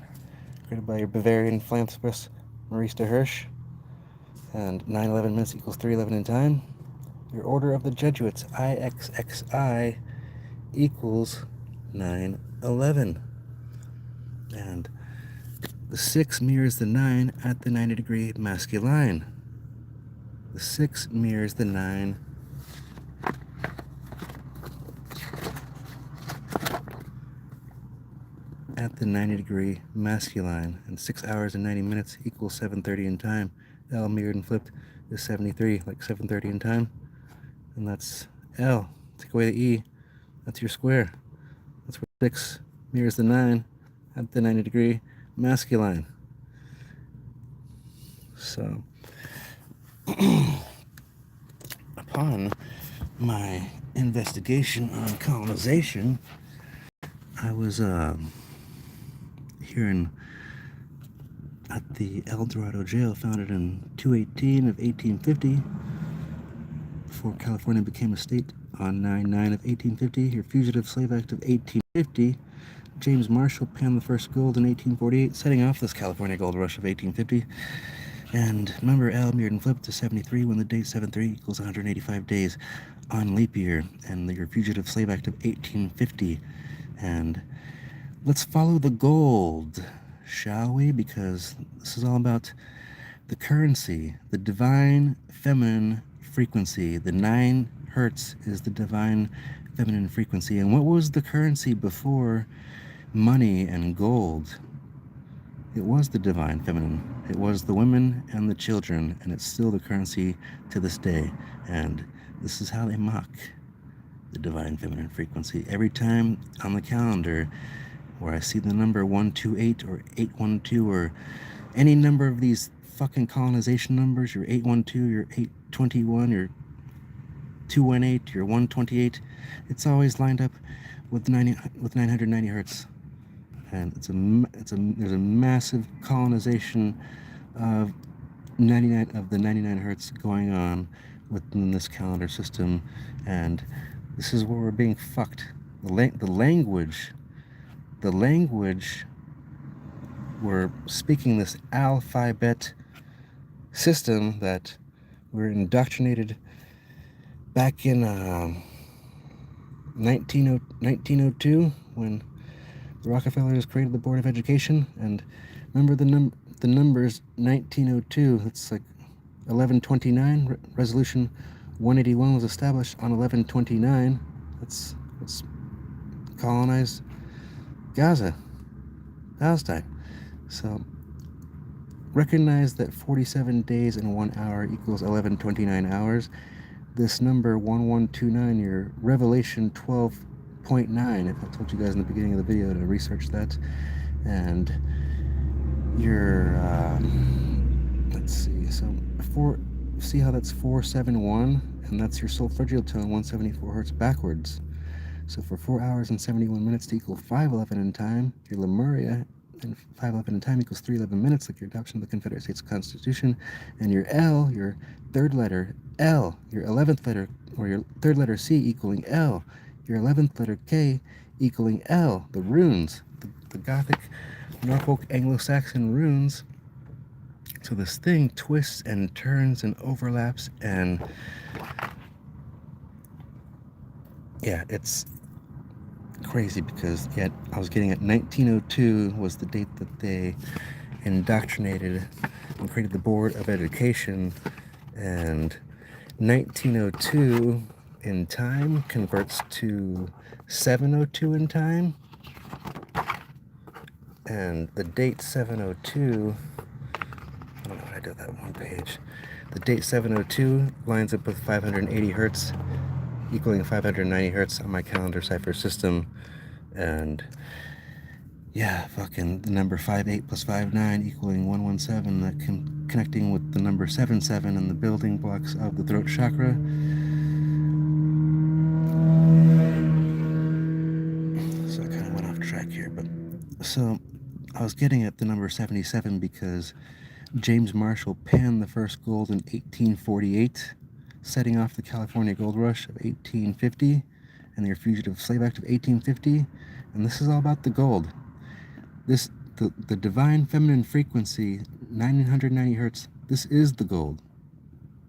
Created by your Bavarian philanthropist Maurice de Hirsch. And 9/11 minutes equals 3/11 in time. Your Order of the Jesuits, IXXI, equals 911. And the 6 mirrors the 9 at the 90-degree masculine. The 6 mirrors the 9 at the 90-degree masculine. And 6 hours and 90 minutes equals 7:30 in time. L mirrored and flipped is 73, like 7:30 in time. And that's L. Take away the E. That's your square. That's where 6 mirrors the 9 at the 90-degree masculine. So, upon my investigation on colonization, I was here at the El Dorado jail, founded in 2/18 of 1850, before California became a state on 9/9 of 1850. Your Fugitive Slave Act of 1850. James Marshall panned the first gold in 1848, setting off this California gold rush of 1850. And number L mirrored and flipped to 73 when the date 73 equals 185 days on leap year. And your Fugitive Slave Act of 1850. And let's follow the gold, shall we? Because this is all about the currency, the divine feminine frequency. The 9 hertz is the divine feminine frequency. And what was the currency before money and gold? It was the divine feminine. It was the women and the children, and it's still the currency to this day. And this is how they mock the divine feminine frequency. Every time on the calendar where I see the number 128 or 812 or any number of these fucking colonization numbers, your 812, your 821, your 218, your 128, it's always lined up with 990 hertz. And there's a massive colonization of the 99 hertz going on within this calendar system, and this is where we're being fucked. The language we're speaking, this alphabet system that we're indoctrinated back in 1902 when the Rockefellers created the Board of Education. And remember the numbers 1902, it's like 1129. Resolution 181 was established on 1129. Let's colonize Palestine. So recognize that 47 days and 1 hour equals 1129 hours. This number 1129, your Revelation 12.9, if I told you guys in the beginning of the video to research that. And your let's see, so see how that's 471, and that's your solfeggio tone 174 hertz backwards. So for 4 hours and 71 minutes to equal 511 in time, your Lemuria and 511 in time equals 311 minutes, like your adoption of the Confederate States Constitution. And your L, your third letter L, your 11th letter, or your third letter C equaling L, your 11th letter K equaling L, the runes, the Gothic, Norfolk, Anglo-Saxon runes. So this thing twists and turns and overlaps, and yeah, it's crazy because I was getting at 1902 was the date that they indoctrinated and created the Board of Education, and 1902 in time converts to 702 in time, and the date 702, I don't know what I did that one page. The date 702 lines up with 580 hertz, equaling 590 hertz on my calendar cipher system. And yeah, fucking the number 58 plus 59 equaling 117, that connecting with the number 77 and the building blocks of the throat chakra. So I kind of went off track here, but so I was getting at the number 77 because James Marshall panned the first gold in 1848, setting off the California Gold Rush of 1850 and the Fugitive Slave Act of 1850. And this is all about the gold. The divine feminine frequency, 990 hertz, this is the gold.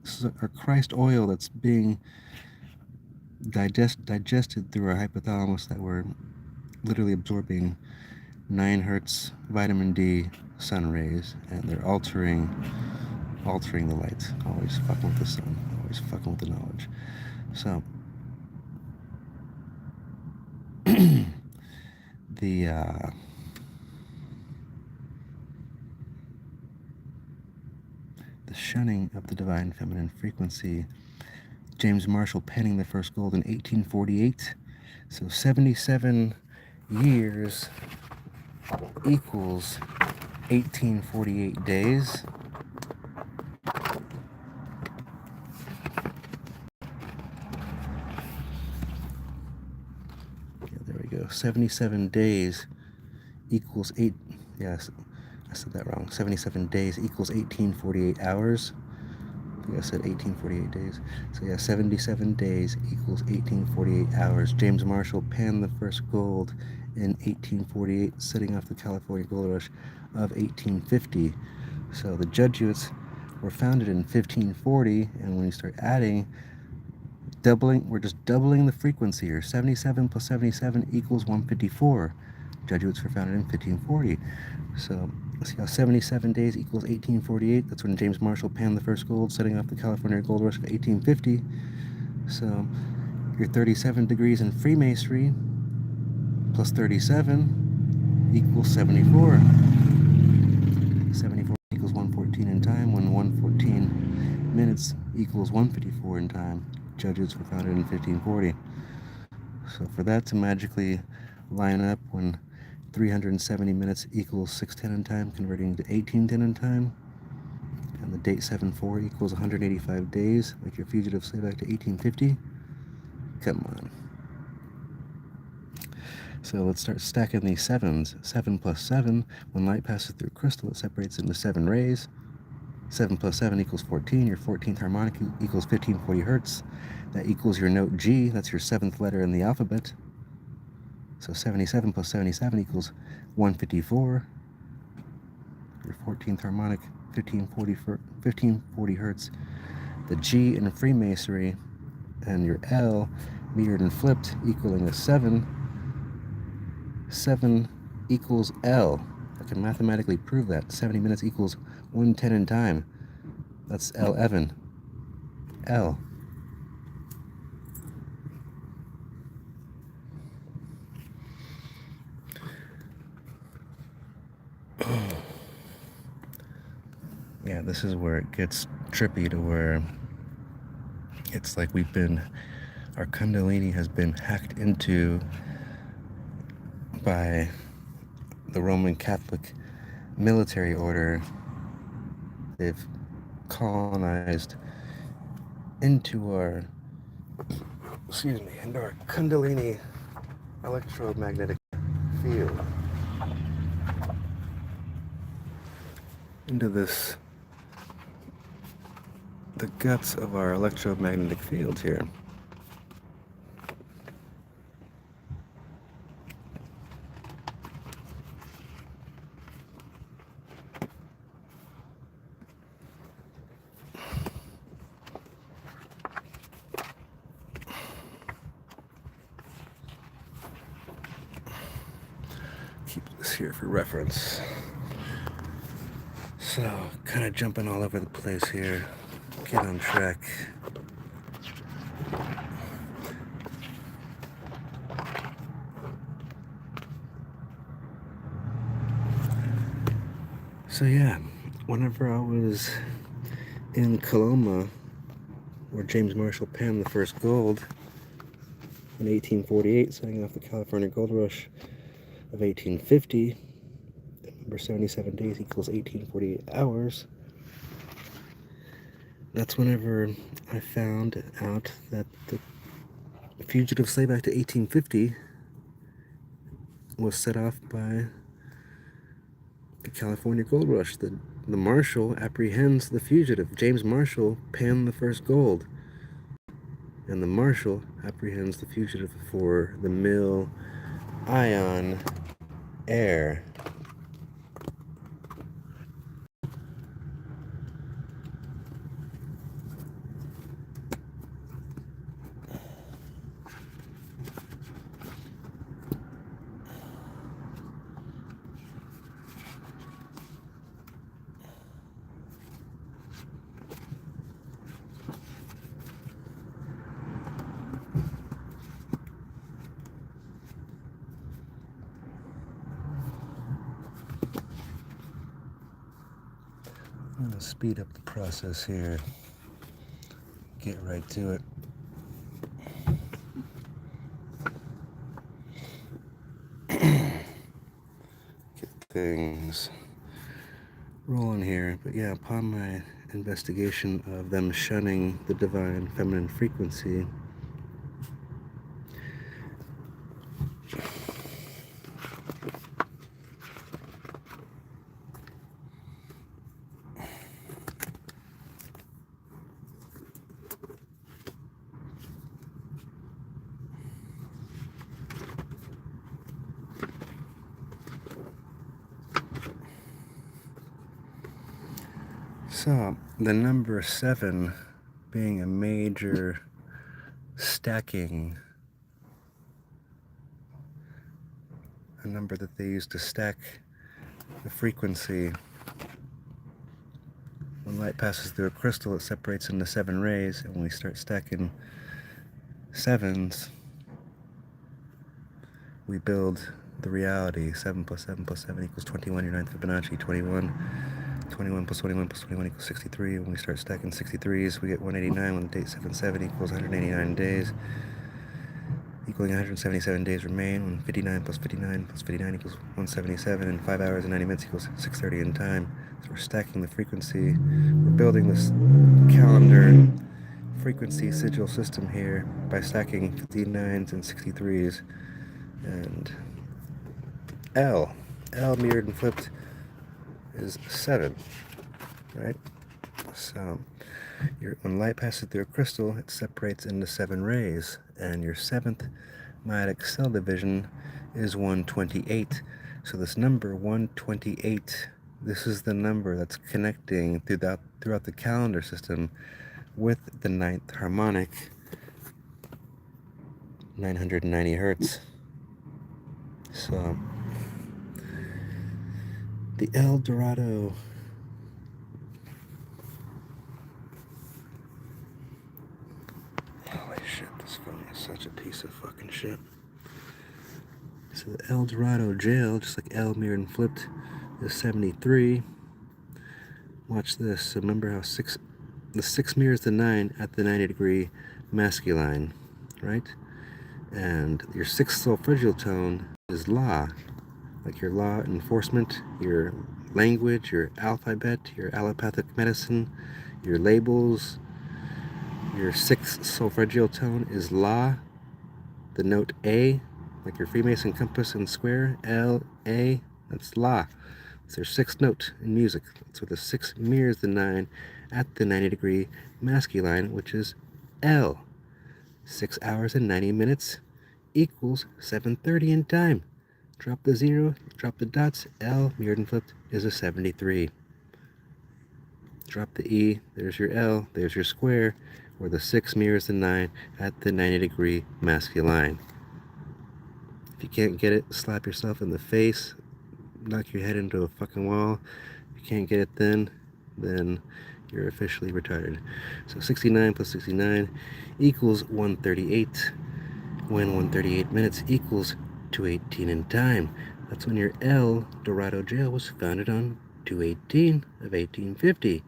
This is our Christ oil that's being digested through our hypothalamus that we're literally absorbing 9 hertz vitamin D sun rays, and they're altering the light. Always fucking with the sun, always fucking with the knowledge. So the shunning of the divine feminine frequency, James Marshall penning the first gold in 1848. So 77 years equals 1848 days. Yeah, there we go. 77 days equals 8. Yes, I said that wrong. 77 days equals 1848 hours. I think I said 1848 days. So yeah, 77 days equals 1848 hours. James Marshall panned the first gold in 1848, setting off the California gold rush of 1850. So the Jesuits were founded in 1540, and when you start adding, we're just doubling the frequency here. 77 plus 77 equals 154. Jesuits were founded in 1540. So let's see how 77 days equals 1848. That's when James Marshall panned the first gold, setting off the California gold rush of 1850. So your 37 degrees in Freemasonry plus 37 equals 74. 74 equals 114 in time, when 114 minutes equals 154 in time. Jesuits were founded in 1540. So for that to magically line up when 370 minutes equals 610 in time, converting to 1810 in time, and the date 7/4 equals 185 days, like your fugitive slave back to 1850. Come on. So let's start stacking these sevens. 7 plus 7, when light passes through crystal, it separates into 7 rays. 7 plus 7 equals 14. Your 14th harmonic equals 1540 hertz. That equals your note G. That's your 7th letter in the alphabet. So 77 plus 77 equals 154. Your 14th harmonic, 1540 hertz. The G in Freemasonry and your L mirrored and flipped, equaling a 7. 7 equals L. I can mathematically prove that. 70 minutes equals 110 in time. That's L Evan. L. Yeah, this is where it gets trippy, to where it's like our Kundalini has been hacked into by the Roman Catholic military order. They've colonized into our Kundalini electromagnetic field, into the guts of our electromagnetic field here. Keep this here for reference. So, kind of jumping all over the place here. Get on track. So yeah, whenever I was in Coloma, where James Marshall panned the first gold in 1848, setting off the California gold rush of 1850, remember 77 days equals 1848 hours, that's whenever I found out that the Fugitive Slave Act of 1850 was set off by the California gold rush. The marshal apprehends the fugitive. James Marshall panned the first gold, and the marshal apprehends the fugitive for the mill ion air. I'm going to speed up the process here. Get right to it. Get things rolling here. But yeah, upon my investigation of them shunning the divine feminine frequency, so the number 7 being a major stacking, a number that they use to stack the frequency. When light passes through a crystal, it separates into 7 rays, and when we start stacking 7s, we build the reality. 7 plus 7 plus 7 equals 21, your ninth Fibonacci, 21. 21 plus 21 plus 21 equals 63. When we start stacking 63s, we get 189 when the date 77 equals 189 days, equaling 177 days remain when 59 plus 59 plus 59 equals 177, and 5 hours and 90 minutes equals 6:30 in time. So we're stacking the frequency. We're building this calendar frequency sigil system here by stacking 59s and 63s. And L mirrored and flipped is 7, right? So when light passes through a crystal, it separates into 7 rays, and your 7th meiotic cell division is 128. So this number 128, this is the number that's connecting throughout the calendar system with the 9th harmonic, 990 hertz. So the El Dorado holy shit, this phone is such a piece of fucking shit. So the El Dorado jail, just like L mirrored and flipped, is 73. Watch this. So remember how the 6 mirrors the 9 at the 90-degree masculine, right? And your 6th solfeggio tone is La, like your law enforcement, your language, your alphabet, your allopathic medicine, your labels. Your 6th solfeggio tone is La, the note A, like your Freemason compass and square, L, A, that's La. It's their 6th note in music. So the 6 mirrors the 9 at the 90-degree masculine, which is L. 6 hours and 90 minutes equals 7:30 in time. Drop the 0, drop the dots, L, mirrored and flipped, is a 73. Drop the E, there's your L, there's your square, where the 6 mirrors the 9 at the 90-degree masculine. If you can't get it, slap yourself in the face, knock your head into a fucking wall. If you can't get it then you're officially retarded. So 69 plus 69 equals 138. When 138 minutes equals 218 in time. That's when your El Dorado jail was founded on 218 of 1850.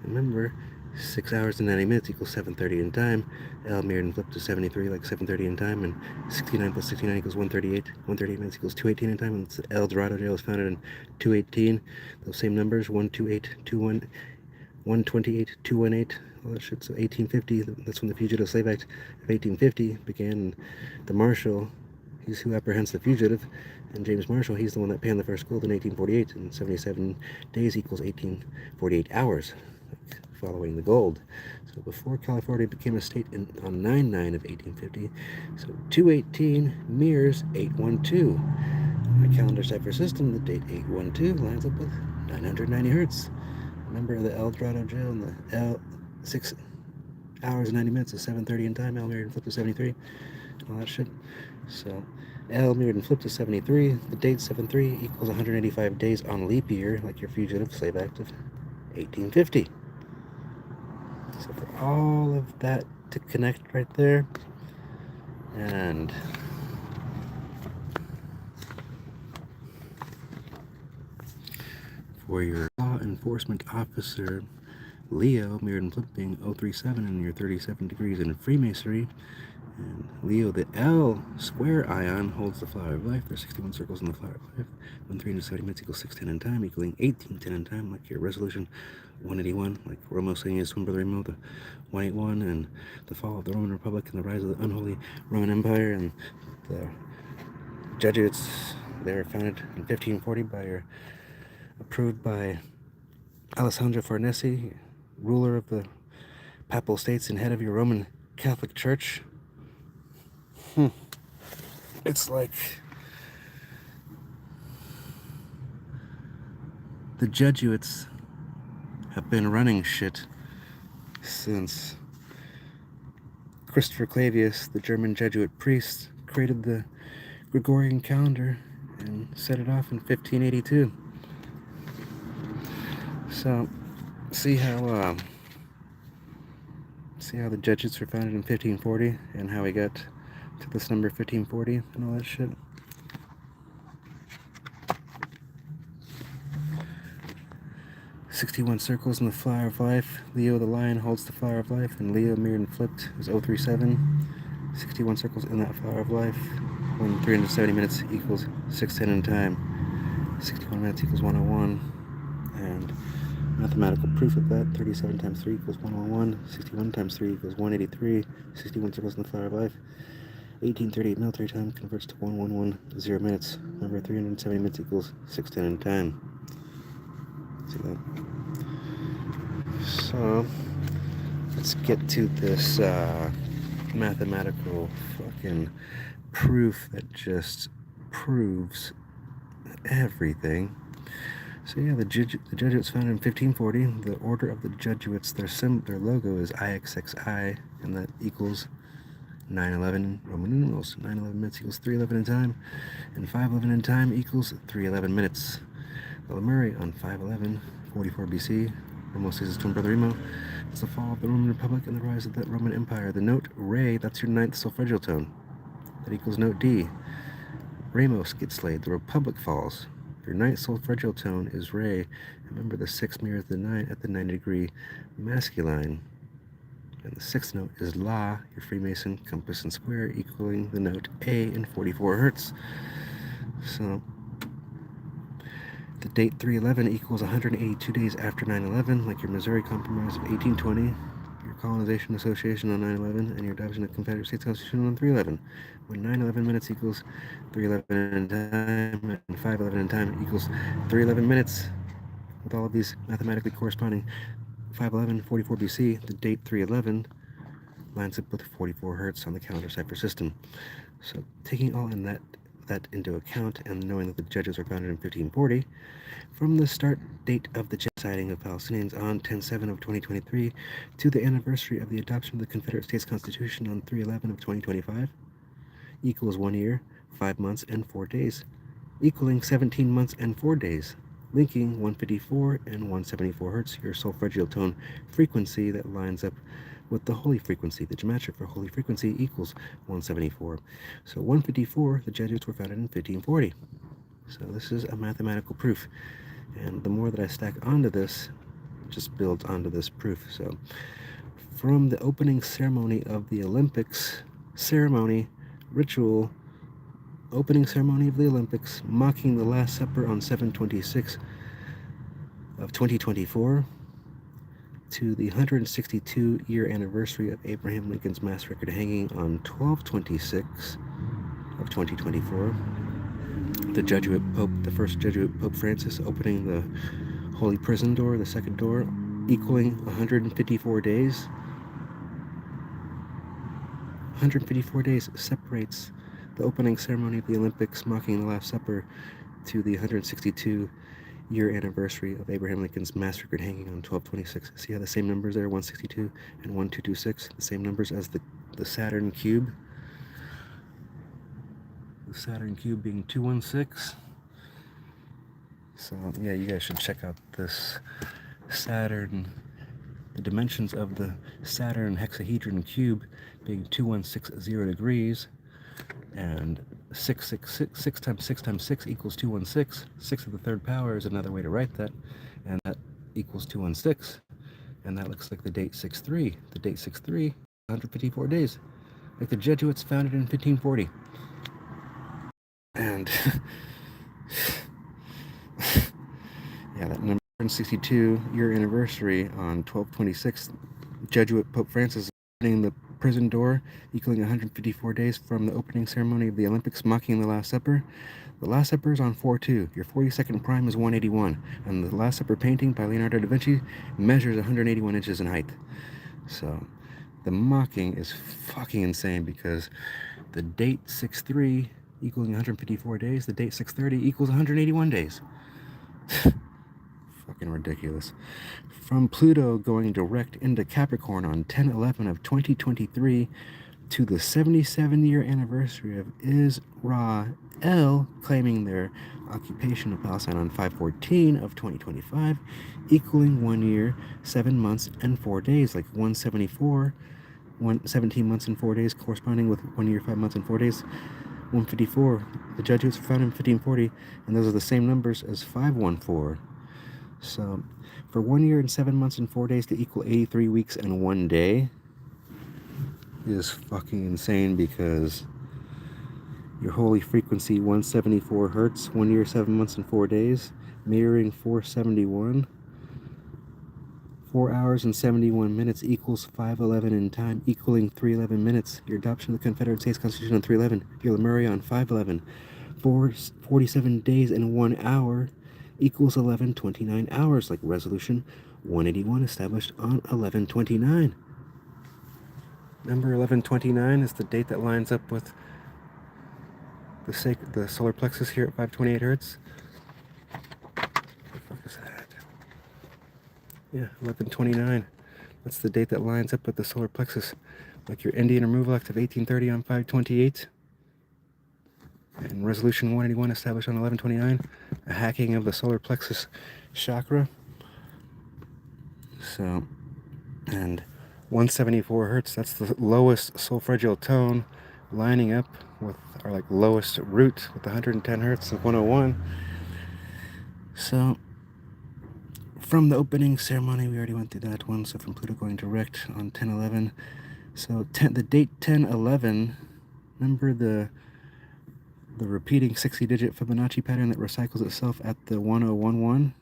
Remember, 6 hours and 90 minutes equals 7:30 in time. L mirrored and flipped to 73, like 7:30 in time, and 69 plus 69 equals 138. 138 minutes equals 218 in time, and the El Dorado jail was founded in 218. Those same numbers, 128, 21, 128, 218, all that shit. So 1850, that's when the Fugitive Slave Act of 1850 began. And the Marshal, he's who apprehends the fugitive, and James Marshall, he's the one that panned the first gold in 1848, and 77 days equals 1848 hours, following the gold. So before California became a state on 9/9 of 1850, so 218 mirrors 812. My calendar cipher system, the date 812 lines up with 990 hertz. Remember the El Dorado jail and the L 6 hours and 90 minutes is 7:30 in time. L mirrored and flipped to 73, and all that shit. So L mirrored and flipped to 73. The date 73 equals 185 days on leap year, like your Fugitive Slave Act of 1850. So for all of that to connect right there, and for your law enforcement officer, Leo, mirrored and flipped, being 037 and your 37 degrees in Freemasonry. And Leo, the L square ion, holds the flower of life. There's 61 circles in the flower of life. 370 minutes equals 610 in time, equaling 1810 in time, like your resolution 181, like Romo saying his twin brother Remo, the 181, and the fall of the Roman Republic and the rise of the unholy Roman Empire, and the Jesuits. They were founded in 1540 approved by Alessandro Farnese, ruler of the Papal States and head of your Roman Catholic Church. It's like the Jesuits have been running shit since Christopher Clavius, the German Jesuit priest, created the Gregorian calendar and set it off in 1582. So, see how the Jesuits were founded in 1540 and how we got to this number 1540 and all that shit. "61 circles in the flower of life. Leo the lion holds the flower of life, and Leo mirrored and flipped is 037. 61 circles in that flower of life. When 370 minutes equals 610 in time. 61 minutes equals 101. And mathematical proof of that: 37 times 3 equals 101. 61 times 3 equals 183. 61 circles in the flower of life. 1838 military time converts to 1110 minutes. Remember, 370 minutes equals 610 in time. See that? So, let's get to this mathematical fucking proof that just proves everything. So yeah, the Jesuits founded in 1540. The order of the Jesuits, their logo is IXXI, and that equals 911 Roman numerals. 911 minutes equals 311 in time, and 511 in time equals 311 minutes. The Lemuri on 511, 44 BC, Remo says his twin brother Remo. It's the fall of the Roman Republic and the rise of the Roman Empire. The note Re, that's your ninth solfeggial tone. That equals note D. Ramos gets slayed. The Republic falls. Your ninth solfeggial tone is Re. Remember, the 6 mirrors the 9 at the 90-degree masculine. And the 6th note is La, your Freemason, compass and square, equaling the note A in 44 hertz. So, the date 311 equals 182 days after 9/11, like your Missouri Compromise of 1820, your Colonization Association on 9/11, and your adoption of Confederate States Constitution on 3/11. When 9/11 minutes equals 311 in time, and 511 in time equals 311 minutes, with all of these mathematically corresponding, 511, 44 BC, the date 311 lines up with 44 hertz on the calendar cipher system. So taking all in that into account, and knowing that the Jesuits were founded in 1540, from the start date of the genociding of Palestinians on 10/7 of 2023 to the anniversary of the adoption of the Confederate States Constitution on 3/11 of 2025 equals 1 year, 5 months, and 4 days, equaling 17 months and 4 days, linking 154 and 174 hertz, your solfeggial tone frequency that lines up with the holy frequency. The gematria for holy frequency equals 174. So 154, the Jesuits were founded in 1540. So this is a mathematical proof. And the more that I stack onto this, it just builds onto this proof. So from the opening ceremony of the Olympics, ritual, opening ceremony of the Olympics, mocking the Last Supper on 7/26 of 2024, to the 162-year anniversary of Abraham Lincoln's mass record hanging on 12/26 of 2024. The Jesuit Pope, the first Jesuit Pope Francis, opening the holy prison door, the second door, equaling 154 days. 154 days separates the opening ceremony of the Olympics, mocking the Last Supper, to the 162-year anniversary of Abraham Lincoln's mass record hanging on 12/26. See how the same numbers there, 162 and 1226, the same numbers as the Saturn cube. The Saturn cube being 216. So yeah, you guys should check out this Saturn, the dimensions of the Saturn hexahedron cube being 2160 degrees, and 6 times 6 times 6 equals 216. 6 to the third power is another way to write that, and that equals 216. And that looks like the date 6-3. The date 6-3, 154 days. Like the Jesuits founded in 1540. And yeah, that number 162-year anniversary on 12/26, Jesuit Pope Francis opening the prison door, equaling 154 days from the opening ceremony of the Olympics, mocking the Last Supper. The Last Supper is on 4/2. Your 42nd prime is 181, and the Last Supper painting by Leonardo da Vinci measures 181 inches in height. So the mocking is fucking insane, because the date 6-3 equaling 154 days, the date 6-30 equals 181 days. Fucking ridiculous. From Pluto going direct into Capricorn on 10/11 of 2023 to the 77-year anniversary of Israel claiming their occupation of Palestine on 5/14 of 2025, equaling 1 year, 7 months, and 4 days, like 174, 17 months and 4 days, corresponding with 1 year, 5 months, and 4 days. 154. The Jesuits were founded in 1540, and those are the same numbers as 514. So, for 1 year and 7 months and 4 days to equal 83 weeks and 1 day is fucking insane, because your holy frequency 174 hertz, 1 year, 7 months, and 4 days, mirroring 471. 4 hours and 71 minutes equals 5:11 in time, equaling 3:11 minutes. Your adoption of the Confederate States Constitution on 3/11. Your Lemuria on 5/11. 47 days and 1 hour equals 11:29 hours, like Resolution 181 established on 11/29. Number 11/29 is the date that lines up with the solar plexus here at 528 hertz. What the fuck is that? Yeah, 11/29. That's the date that lines up with the solar plexus, like your Indian removal act of 1830 on 528. And Resolution 181 established on 11/29, a hacking of the solar plexus chakra. So, and 174 hertz, that's the lowest solfeggial tone, lining up with our like lowest root with 110 hertz of 101. So, from the opening ceremony, we already went through that one. So from Pluto going direct on 10/11. So the date 10/11, remember the repeating 60-digit Fibonacci pattern that recycles itself at the 1011?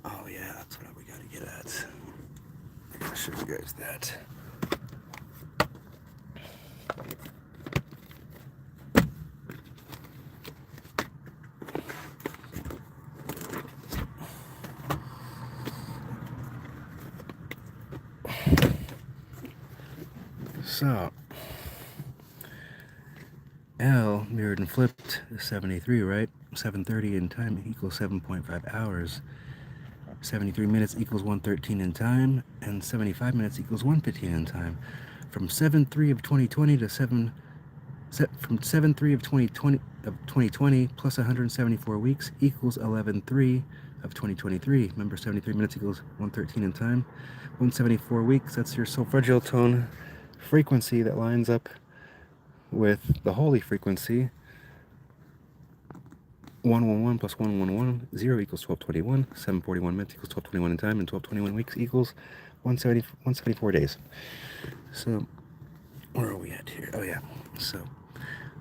Oh yeah, that's what we gotta get at. I'll show you guys that. So, L mirrored and flipped is 73, right? 7:30 in time equals 7.5 hours. 73 minutes equals 113 in time, and 75 minutes equals 115 in time. From 7/3 of 2020 to 7/3 of 2020 plus 174 weeks equals 11/3 of 2023. Remember, 73 minutes equals 113 in time. 174 weeks, that's your solfeggial tone frequency that lines up with the holy frequency. 111 plus 111, 0 equals 1221. 741 minutes equals 1221 in time, and 1221 weeks equals 174 days. So, where are we at here? Oh yeah. So,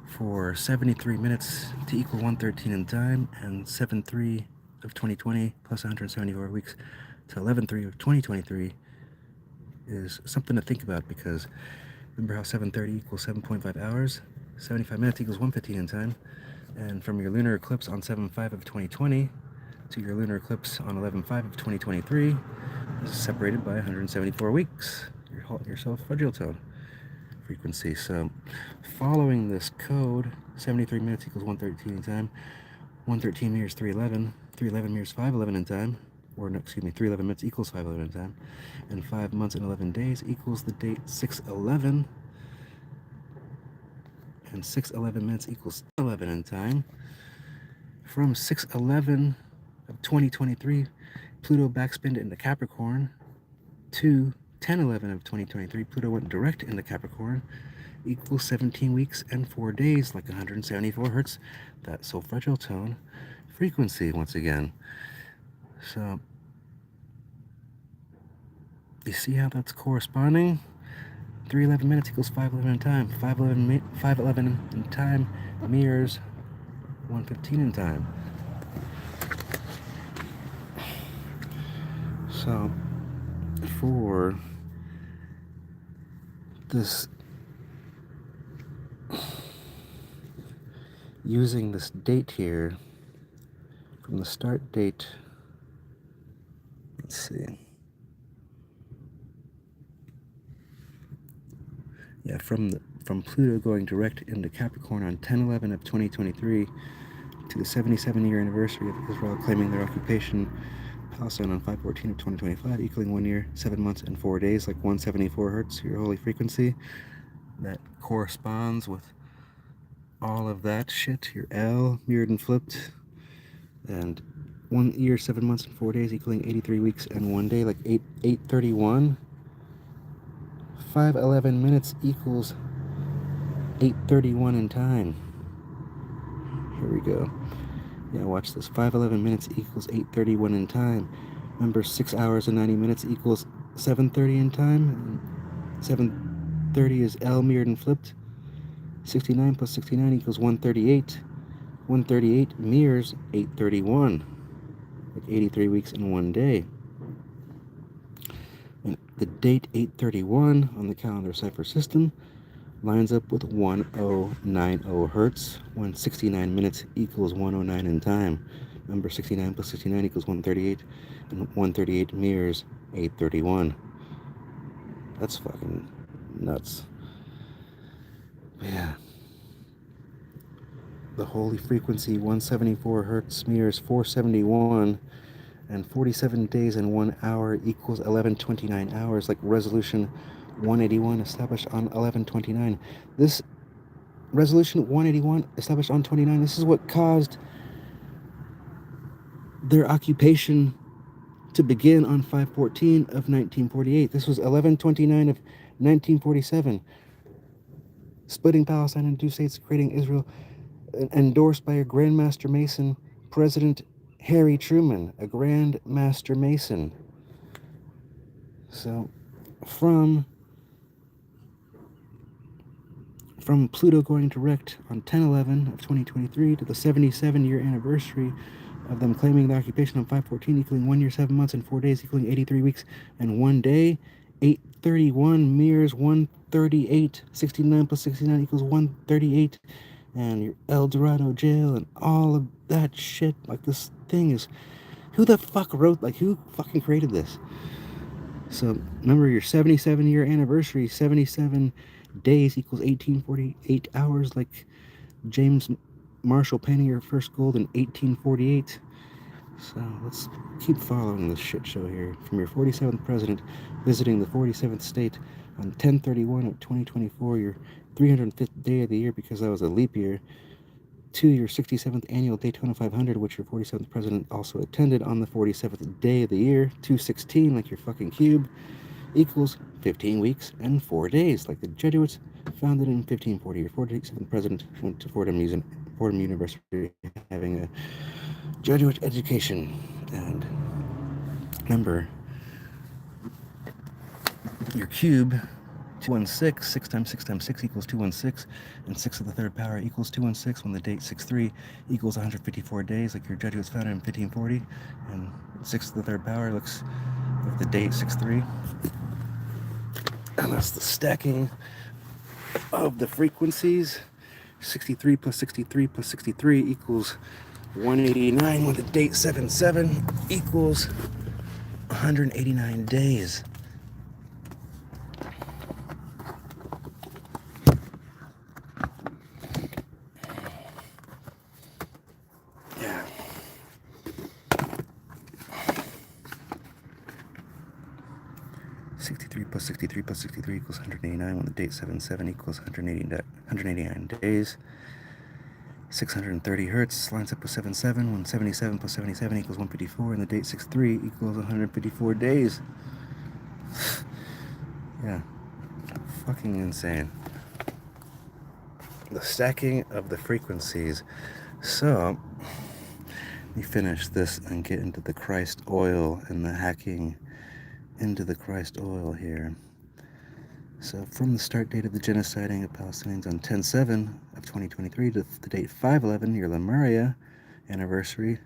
for 73 minutes to equal 113 in time, and 7/3 of 2020 plus 174 weeks to 11/3 of 2023 is something to think about, because remember how 7:30 equals 7.5 hours? 75 minutes equals 115 in time. And from your lunar eclipse on 7/5 of 2020 to your lunar eclipse on 11/5 of 2023 is separated by 174 weeks, your solfeggial tone frequency. So following this code, 73 minutes equals 113 in time, 113 mirrors 311, 311 mirrors 511 in time, or no, excuse me, 311 minutes equals 511 in time, and 5 months and 11 days equals the date 6/11, and 6/11 minutes equals 11 in time. From 6/11 of 2023, Pluto backspinned into Capricorn, to 10/11 of 2023, Pluto went direct into Capricorn, equals 17 weeks and 4 days, like 174 hertz, that solfeggio tone frequency once again. So you see how that's corresponding? 311 minutes equals 511 in time. 511 in time mirrors 115 in time. So for this, using this date here, from the start date, let's see. Yeah, from Pluto going direct into Capricorn on 10/11 of 2023 to the 77-year anniversary of Israel claiming their occupation, Palestine on 5/14 of 2025, equaling 1 year, 7 months, and 4 days, like 174 hertz, your holy frequency. That corresponds with all of that shit, your L mirrored and flipped, and 1 year, 7 months, and 4 days, equaling 83 weeks and 1 day, like 831. 511 minutes equals 831 in time. Here we go. Yeah, watch this. 511 minutes equals 831 in time. Remember, 6 hours and 90 minutes equals 730 in time. 730 is L mirrored and flipped. 69 plus 69 equals 138. 138 mirrors 831. Like 83 weeks and 1 day. And the date 831 on the calendar cipher system lines up with 1090 hertz. 169 minutes equals 109 in time. Remember, 69 plus 69 equals 138, and 138 mirrors 831. That's fucking nuts. Yeah. The holy frequency 174 hertz mirrors 471, and 47 days and 1 hour equals 1129 hours, like resolution 181 established on 1129. This resolution 181 established on 29, this is what caused their occupation to begin on 5/14 of 1948. This was 11/29 of 1947. Splitting Palestine into 2 states, creating Israel, endorsed by a Grand Master Mason, President Harry Truman, a Grand Master Mason. So, from Pluto going direct on 10/11 of 2023 to the 77-year anniversary of them claiming the occupation on 5/14, equaling 1 year, 7 months, and 4 days, equaling 83 weeks and 1 day. 831 mirrors 138. 69 plus 69 equals 138. And your El Dorado jail and all of that shit. Like, this thing is... Who the fuck wrote... Like, who fucking created this? So, remember your 77-year anniversary. 77 days equals 1848 hours. Like James Marshall painting your first gold in 1848. So, let's keep following this shit show here. From your 47th president visiting the 47th state on 10/31 of 2024, your 305th day of the year, because that was a leap year, to your 67th annual Daytona 500, which your 47th president also attended on the 47th day of the year. 216, like your fucking cube, equals 15 weeks and 4 days, like the Jesuits founded in 1540. Your 47th president went to Fordham University having a Jesuit education. And remember, your cube, 216, 6 times 6 times 6 equals 216, and 6 to the third power equals 216, when the date 6/3 equals 154 days, like your Jesuits founded in 1540, and 6 to the third power looks like the date 6/3. And that's the stacking of the frequencies. 63 plus 63 plus 63 equals 189, when the date 7/7 equals 189 days. Yeah. Plus 63 plus 63 equals 189, when the date 7/7 equals 189 days. 630 hertz lines up with 77, when 77 plus 77 equals 154, and the date 6/3 equals 154 days. Yeah. Fucking insane. the stacking of the frequencies. So, let me finish this and get into the Christ oil and the hacking into the Christ oil here. So from the start date of the genociding of Palestinians on 10/7 of 2023 to the date 5/11, your Lemuria anniversary,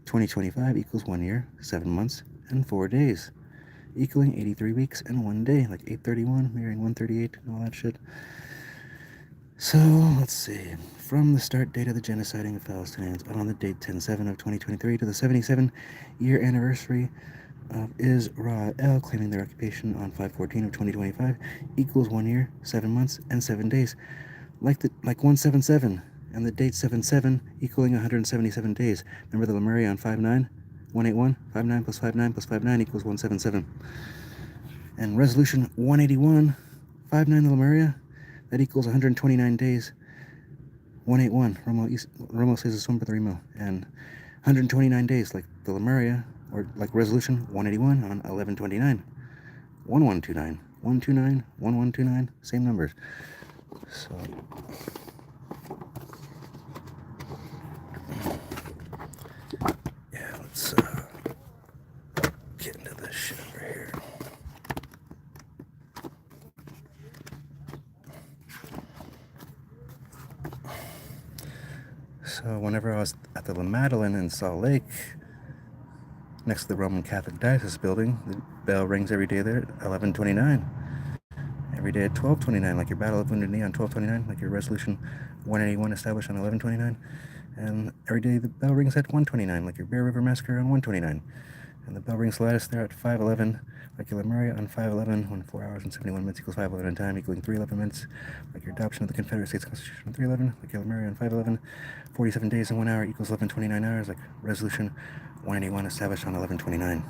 2025 equals 1 year, 7 months, and 4 days, equaling 83 weeks and 1 day, like 831, mirroring 138, and all that shit. So, let's see. From the start date of the genociding of Palestinians on the date 10/7 of 2023 to the 77-year anniversary of Israel claiming their occupation on 5/14 of 2025 equals 1 year, 7 months, and 7 days, like 177, and the date 77 equaling 177 days. Remember the Lemuria on 5/9? 181, 5/9 plus 5/9 plus 5/9 equals 177. And resolution 181, 5/9 the Lemuria, that equals 129 days. 181, Romo says it's 1 per 3 mil. And 129 days, like the Lemuria, or like resolution 181 on 11/29. 1129, 129, 1129, same numbers. So, yeah, let's get into this shit over here. So whenever I was at the La Madeleine in Salt Lake, next to the Roman Catholic Diocese building, the bell rings every day there at 11:29. Every day at 12:29, like your Battle of Wounded Knee on 12:29, like your Resolution 181 established on 11:29. And every day the bell rings at 1:29, like your Bear River Massacre on 1:29. And the bell rings lattice there at 5:11, like your Lemuria on 5:11, when 4 hours and 71 minutes equals 5:11 in time, equaling 3:11 minutes, like your adoption of the Confederate States Constitution on 3:11, like your Lemuria on 5:11, 47 days and 1 hour equals 11:29 hours, like Resolution 181 established on 11:29.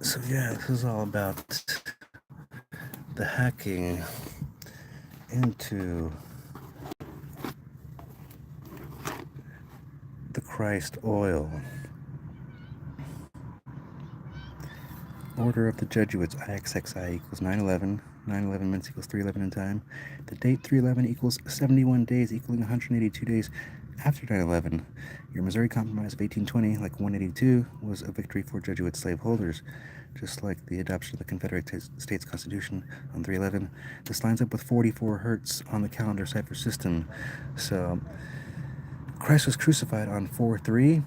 So yeah, this is all about the hacking into the Christ oil. Order of the Jesuits, IXXI equals 9/11. 9/11 minutes equals 3:11 in time. The date 3:11 equals 71 days, equaling 182 days after 9/11. Your Missouri Compromise of 1820, like 182, was a victory for Jesuit slaveholders. Just like the adoption of the Confederate States Constitution on 3/11. This lines up with 44 hertz on the calendar cipher system. So Christ was crucified on 4/3,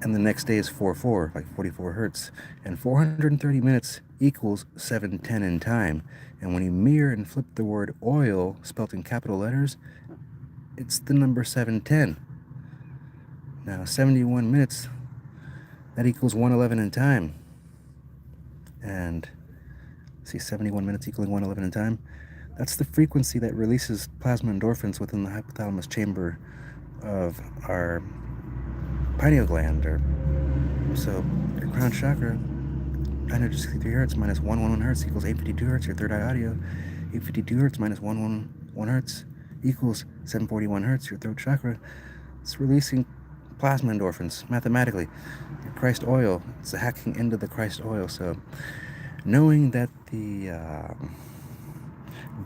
and the next day is 4/4, like 44 hertz. And 430 minutes equals 7:10 in time. And when you mirror and flip the word oil, spelt in capital letters, it's the number 710. Now, 71 minutes, that equals 111 in time. And see, 71 minutes equaling 111 in time. That's the frequency that releases plasma endorphins within the hypothalamus chamber of our pineal gland. So your crown chakra, 963 hertz minus 111 hertz equals 852 hertz. Your third eye audio, 852 hertz minus 111 hertz equals 741 hertz. Your throat chakra, it's releasing plasma endorphins mathematically. Your Christ oil, it's the hacking into the Christ oil. So knowing that the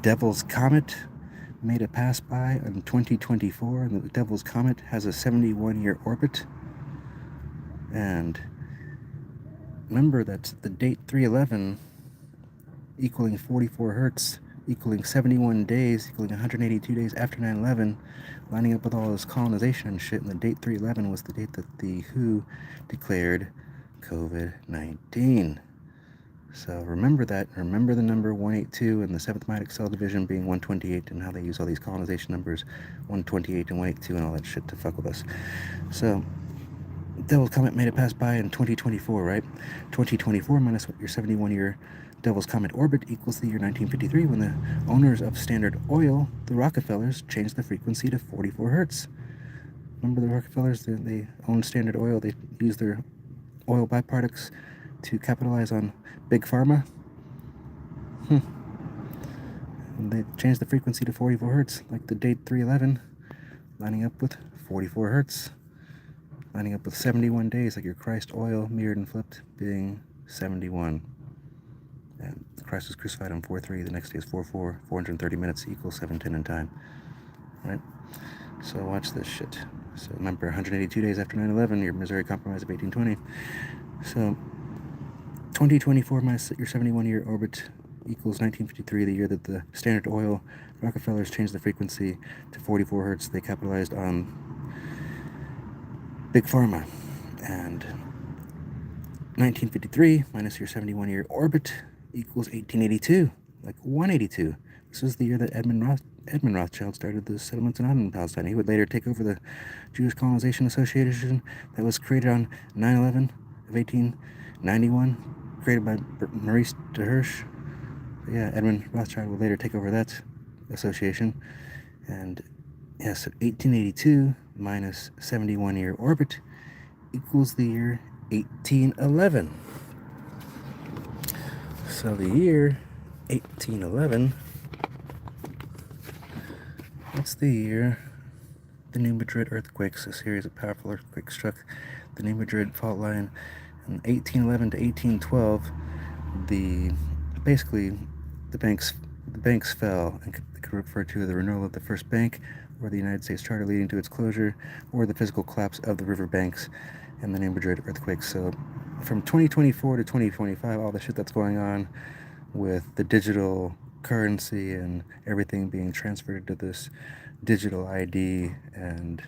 Devil's Comet made a pass by in 2024, and the Devil's Comet has a 71-year orbit. And remember that the date 3/11 equaling 44 hertz, equaling 71 days, equaling 182 days after 9/11, lining up with all this colonization and shit. And the date 3/11 was the date that the WHO declared COVID-19. So remember that. Remember the number 182 and the 7th Midic cell division being 128, and how they use all these colonization numbers, 128 and 182 and all that shit to fuck with us. So Devil's Comet made it pass by in 2024, right? 2024 minus your 71-year Devil's Comet orbit equals the year 1953, when the owners of Standard Oil, the Rockefellers, changed the frequency to 44 hertz. Remember the Rockefellers? They owned Standard Oil. They used their oil byproducts to capitalize on Big Pharma. And they changed the frequency to 44 hertz, like the date 311, lining up with 44 hertz, lining up with 71 days, like your Christ oil mirrored and flipped being 71. And Christ was crucified on 4/3. The next day is 4/4. 430 minutes equals 710 in time. Right? So watch this shit. So remember, 182 days after 9/11, your Missouri Compromise of 1820. So 2024 minus your 71-year orbit equals 1953, the year that the Standard Oil Rockefellers changed the frequency to 44 hertz. They capitalized on Big Pharma. And 1953 minus your 71-year orbit equals 1882, like 182. This was the year that Edmund Rothschild started the settlements in Ottoman Palestine. He would later take over the Jewish Colonization Association that was created on 9/11 of 1891, created by Maurice de Hirsch. Yeah, Edmund Rothschild would later take over that association. And yes, 1882 minus 71-year orbit equals the year 1811. So the year 1811, that's the year the New Madrid earthquakes, a series of powerful earthquakes struck the New Madrid fault line. In 1811 to 1812, basically the banks fell, and could refer to the renewal of the first bank, or the United States Charter leading to its closure, or the physical collapse of the river banks and the New Madrid earthquakes. So from 2024 to 2025, all the shit that's going on with the digital currency and everything being transferred to this digital ID and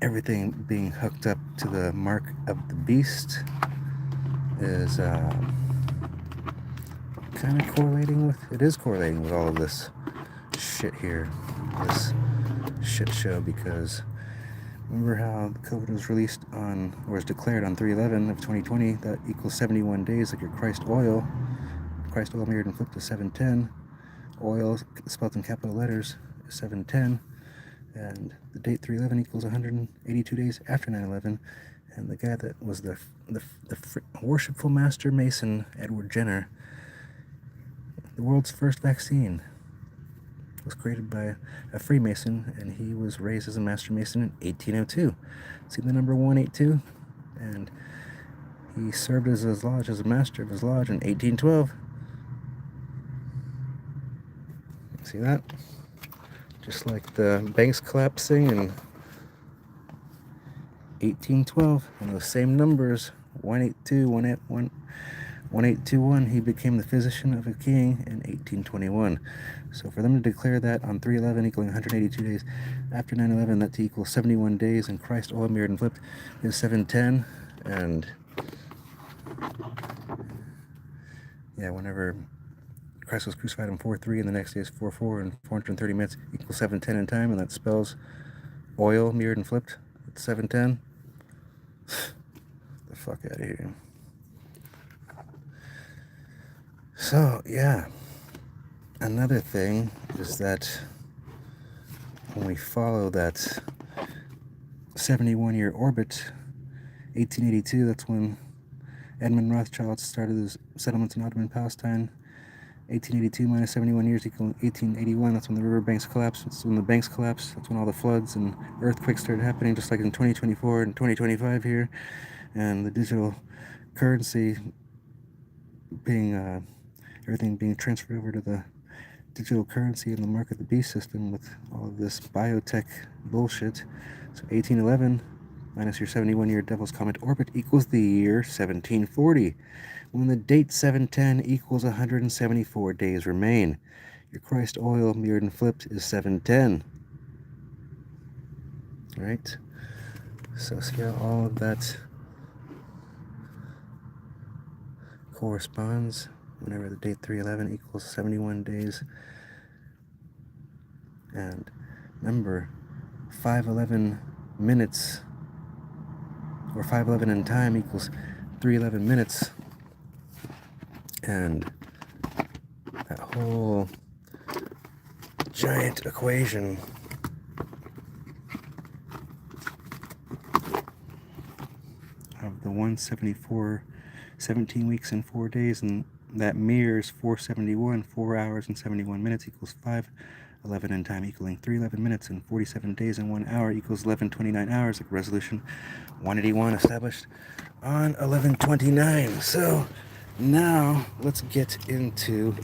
everything being hooked up to the mark of the beast is kind of correlating with all of this shit here, this shit show, because remember how COVID was released on, or was declared on 3/11 of 2020, that equals 71 days, like your Christ oil mirrored and flipped to 710, oil spelled in capital letters is 710, and the date 3/11 equals 182 days after 9/11, and the guy that was the worshipful master mason, Edward Jenner, the world's first vaccine was created by a Freemason, and he was raised as a master mason in 1802. See the number 182? And he served as his lodge, as a master of his lodge, in 1812. See that? Just like the banks collapsing in 1812, and those same numbers, 182, 1821, he became the physician of a king in 1821. So for them to declare that on 3/11 equaling 182 days after 9/11, that to equal 71 days, and Christ oil mirrored and flipped is 710. And yeah, whenever Christ was crucified on 4/3, and the next day is 4/4, and 430 minutes equals 710 in time, and that spells oil mirrored and flipped at 710. The fuck out of here. So yeah, another thing is that when we follow that 71-year orbit, 1882, that's when Edmund Rothschild started his settlements in Ottoman Palestine. 1882 minus 71 years equal 1881. That's when the river banks collapsed. That's when the banks collapsed. That's when all the floods and earthquakes started happening, just like in 2024 and 2025 here. And the digital currency being everything being transferred over to the digital currency and the mark of the beast system with all of this biotech bullshit. So 1811 minus your 71-year Devil's Comet orbit equals the year 1740, when the date 710 equals 174 days remain. Your Christ oil mirrored and flipped is 710. Right? So see how all of that corresponds whenever the date 311 equals 71 days. And remember, 511 minutes, or 511 in time, equals 311 minutes. And that whole giant equation of the 174, 17 weeks and 4 days, and that mirrors 471, 4 hours and 71 minutes equals 511 in time, equaling 311 minutes and 47 days and 1 hour equals 1129 hours, like resolution 181 established on 1129. So now let's get into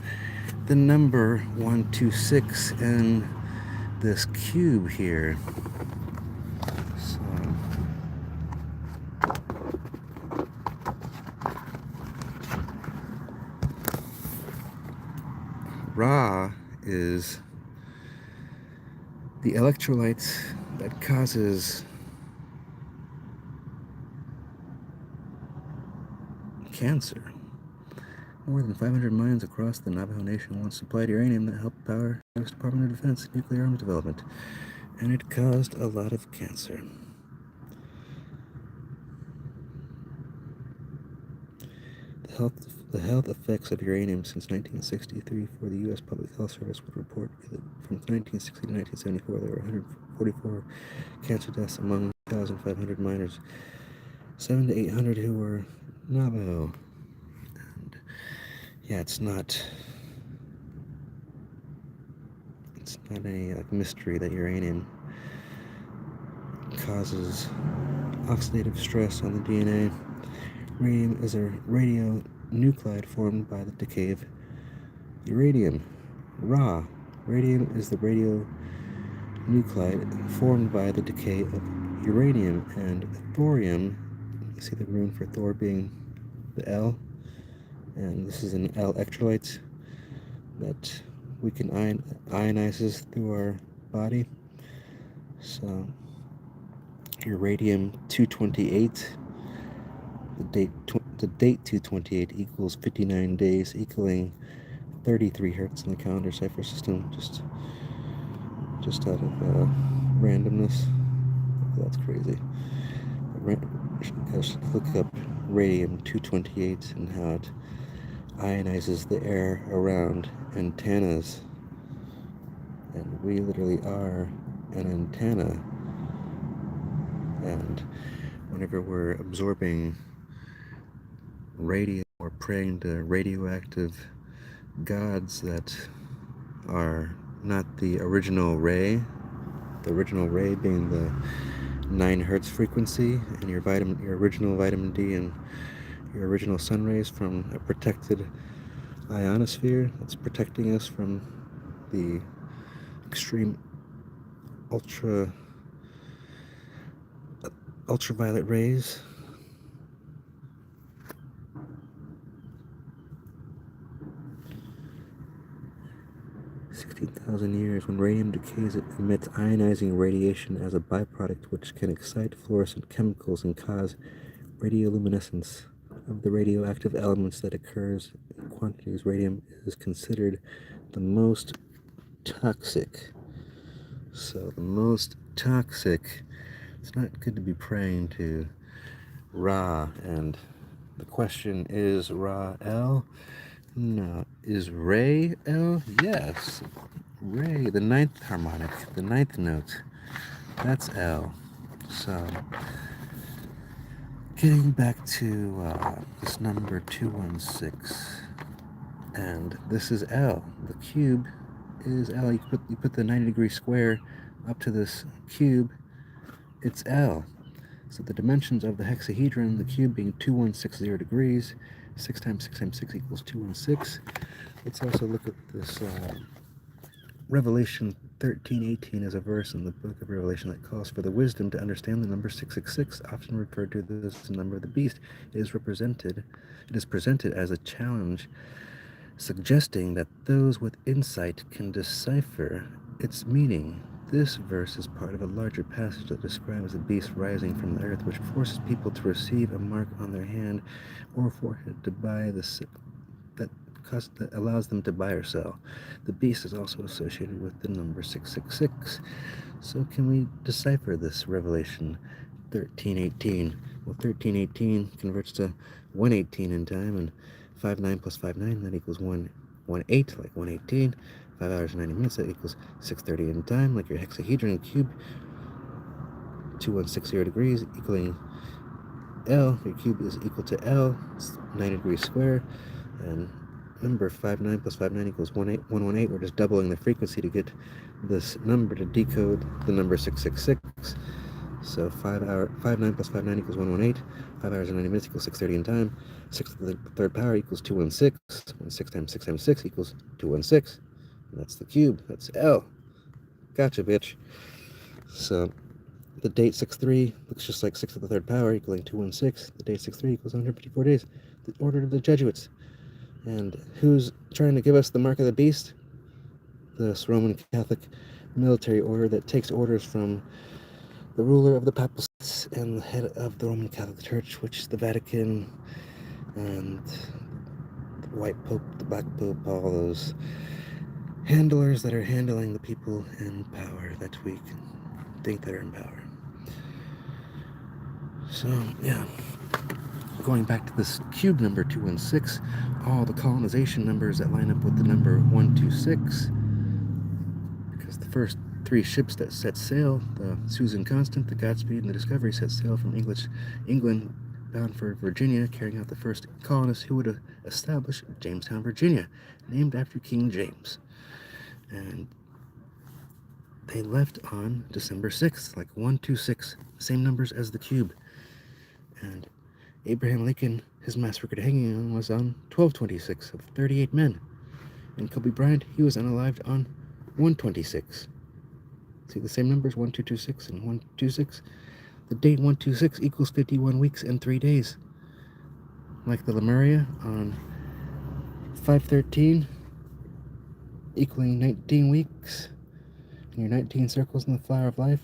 the number 126 and this cube here. So Ra is the electrolyte that causes cancer. More than 500 mines across the Navajo Nation once supplied uranium that helped power the U.S. Department of Defense nuclear arms development, and it caused a lot of cancer. The health effects of uranium since 1963 for the U.S. Public Health Service would report that from 1960 to 1974 there were 144 cancer deaths among 1,500 miners, 700 to 800 who were Navajo. And yeah, it's not any mystery that uranium causes oxidative stress on the DNA. Radium is a radionuclide formed by the decay of uranium. Ra. Radium is the radionuclide formed by the decay of uranium. And thorium, you see the rune for Thor being the L, and this is an electrolyte that we can ionizes through our body. So uranium 228, the date 228 equals 59 days, equaling 33 hertz in the calendar cipher system, just out of randomness. That's crazy. Just look up radium 228 and how it ionizes the air around antennas, and we literally are an antenna. And whenever we're absorbing radio or praying to radioactive gods that are not the original ray being the 9 hertz frequency, and your original vitamin D and your original sun rays from a protected ionosphere that's protecting us from the extreme ultraviolet rays. Years, when radium decays, it emits ionizing radiation as a byproduct, which can excite fluorescent chemicals and cause radioluminescence of the radioactive elements that occurs in quantities. Radium is considered the most toxic. So the most toxic, it's not good to be praying to Ra. And the question is, Ra L? No. Is Re L? Yes. Re, the 9th harmonic, the 9th note, that's L. So getting back to this number 216, and this is L. The cube is L. You put the 90-degree square up to this cube, it's L. So the dimensions of the hexahedron, the cube being 2160 degrees, 6 times 6 times 6 equals 216. Let's also look at this Revelation 13:18 is a verse in the book of Revelation that calls for the wisdom to understand the number 666, often referred to as the number of the beast. It is presented as a challenge, suggesting that those with insight can decipher its meaning. This verse is part of a larger passage that describes the beast rising from the earth, which forces people to receive a mark on their hand or forehead to buy that allows them to buy or sell. The beast is also associated with the number 666. So can we decipher this Revelation 13:18? Well, 13:18 converts to 118 in time, and 59 plus 59, that equals 118, like 118. 5 hours and 90 minutes, that equals 6:30 in time, like your hexahedron cube. 2160 degrees equaling L. Your cube is equal to L. It's 90 degrees square. And remember, 59 plus 59 equals 118. We're just doubling the frequency to get this number to decode the number 666. So 59 plus 59 equals 118. 5 hours and 90 minutes equals 6:30 in time. 6 to the third power equals 216. And 6 times 6 times 6 equals 216. And that's the cube. That's L. Gotcha, bitch. So the date 6-3 looks just like 6 to the third power equaling 216. The date 6-3 equals 154 days. The order of the Jesuits. And who's trying to give us the mark of the beast? This Roman Catholic military order that takes orders from the ruler of the Papal States and the head of the Roman Catholic Church, which is the Vatican, and the White Pope, the Black Pope, all those handlers that are handling the people in power that we can think that are in power. So, yeah. Going back to this cube number 216, all the colonization numbers that line up with the number 126, because the first 3 ships that set sail, the Susan Constant, the Godspeed, and the Discovery, set sail from England bound for Virginia, carrying out the first colonists who would establish Jamestown, Virginia, named after King James. And they left on December 6th, like 126, same numbers as the cube. And Abraham Lincoln, his mass record hanging on was on 1226 of 38 men. And Kobe Bryant, he was unalived on 126. See the same numbers, 1226 and 126? The date 126 equals 51 weeks and 3 days. Like the Lemuria on 513, equaling 19 weeks. And your 19 circles in the flower of life.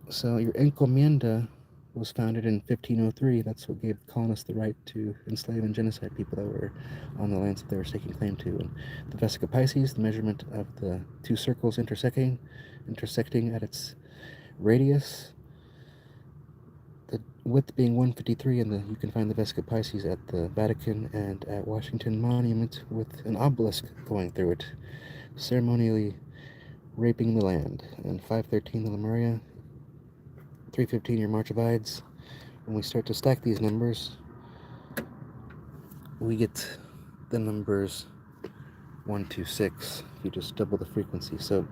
So your encomienda was founded in 1503. That's what gave colonists the right to enslave and genocide people that were on the lands that they were taking claim to. And the Vesica Pisces, the measurement of the 2 circles intersecting at its radius, the width being 153, and you can find the Vesica Pisces at the Vatican and at Washington Monument with an obelisk going through it, ceremonially raping the land. And 513, the Lemuria. 315, your March of Ides. When we start to stack these numbers, we get the numbers 126. You just double the frequency. So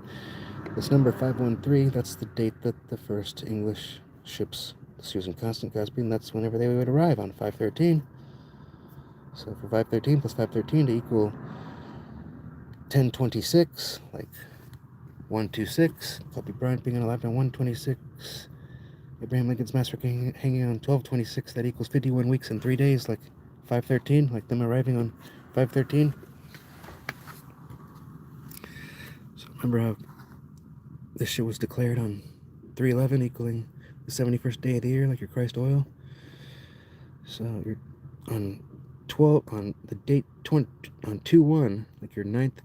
this number 513, that's the date that the first English ships, the Susan Constant, Godspeed, and that's whenever they would arrive on 513. So for 513 plus 513 to equal 1026, like 126. Kobe Bryant being unalived on 126. Abraham Lincoln's mass record hanging on 1226, that equals 51 weeks and 3 days, like 513, like them arriving on 513. So remember how this shit was declared on 311, equaling the 71st day of the year, like your Christ oil. So you're on the date on 2-1, like your 9th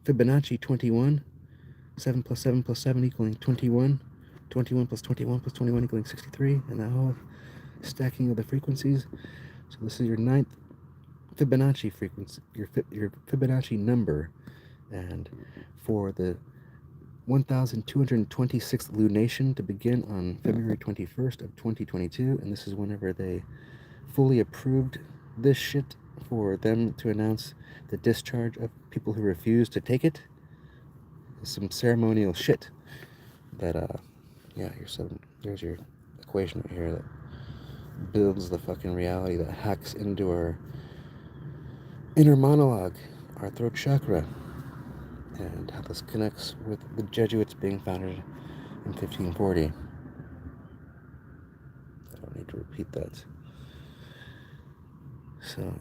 Fibonacci 21. 7 plus 7 plus 7 equaling 21. 21 plus 21 plus 21 equaling 63, and that whole stacking of the frequencies. So this is your 9th Fibonacci frequency, your Fibonacci number, and for the 1226th lunation to begin on February 21st of 2022, and this is whenever they fully approved this shit for them to announce the discharge of people who refuse to take it. Some ceremonial shit that yeah, there's your equation right here that builds the fucking reality that hacks into our inner monologue, our throat chakra, and how this connects with the Jesuits being founded in 1540. I don't need to repeat that. So,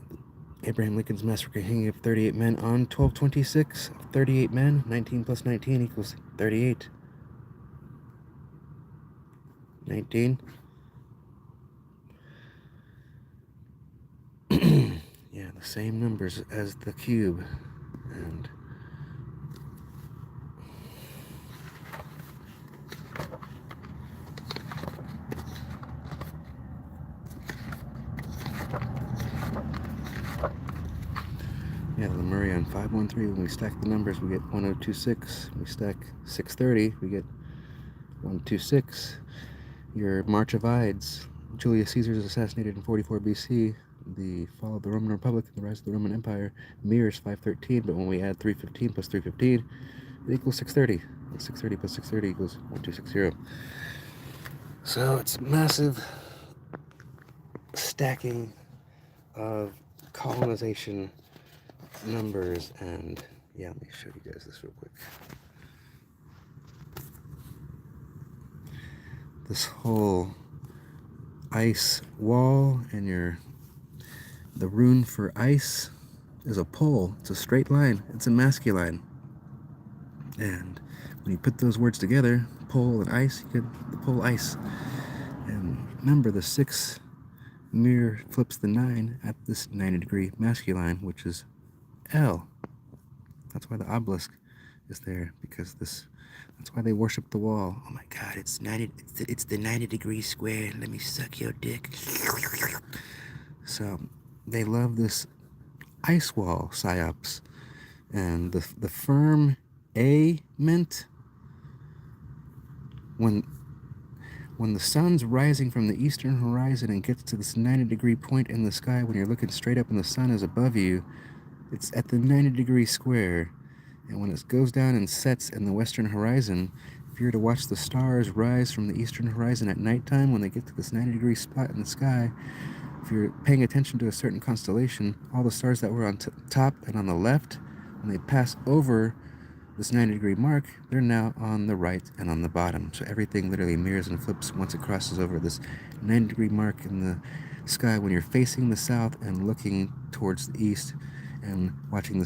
Abraham Lincoln's mass record hanging of 38 men on 1226. 38 men, 19 plus 19 equals 38. 19. Yeah, the same numbers as the cube. And Yeah, Lemuria on 513. When we stack the numbers, we get 1026. When we stack 630, we get 126. Your March of Ides. Julius Caesar is assassinated in 44 BC. The fall of the Roman Republic and the rise of the Roman Empire mirrors 513, but when we add 315 plus 315, it equals 630. And 630 plus 630 equals 1260. So it's massive stacking of colonization numbers, and yeah, let me show you guys this real quick. This whole ice wall, and the rune for ice is a pole. It's a straight line. It's a masculine. And when you put those words together, pole and ice, you get the pole ice. And remember, the 6 mirror flips the 9 at this 90-degree masculine, which is L. That's why the obelisk is there, because that's why they worship the wall. Oh my God, it's the 90-degree square. Let me suck your dick. So they love this ice wall psyops, and the firm A meant when the sun's rising from the eastern horizon and gets to this 90-degree point in the sky, when you're looking straight up and the sun is above you, it's at the 90-degree square. And when it goes down and sets in the western horizon, if you were to watch the stars rise from the eastern horizon at nighttime, when they get to this 90-degree spot in the sky, if you're paying attention to a certain constellation, all the stars that were on top and on the left, when they pass over this 90-degree mark, they're now on the right and on the bottom. So everything literally mirrors and flips once it crosses over this 90-degree mark in the sky when you're facing the south and looking towards the east, and watching the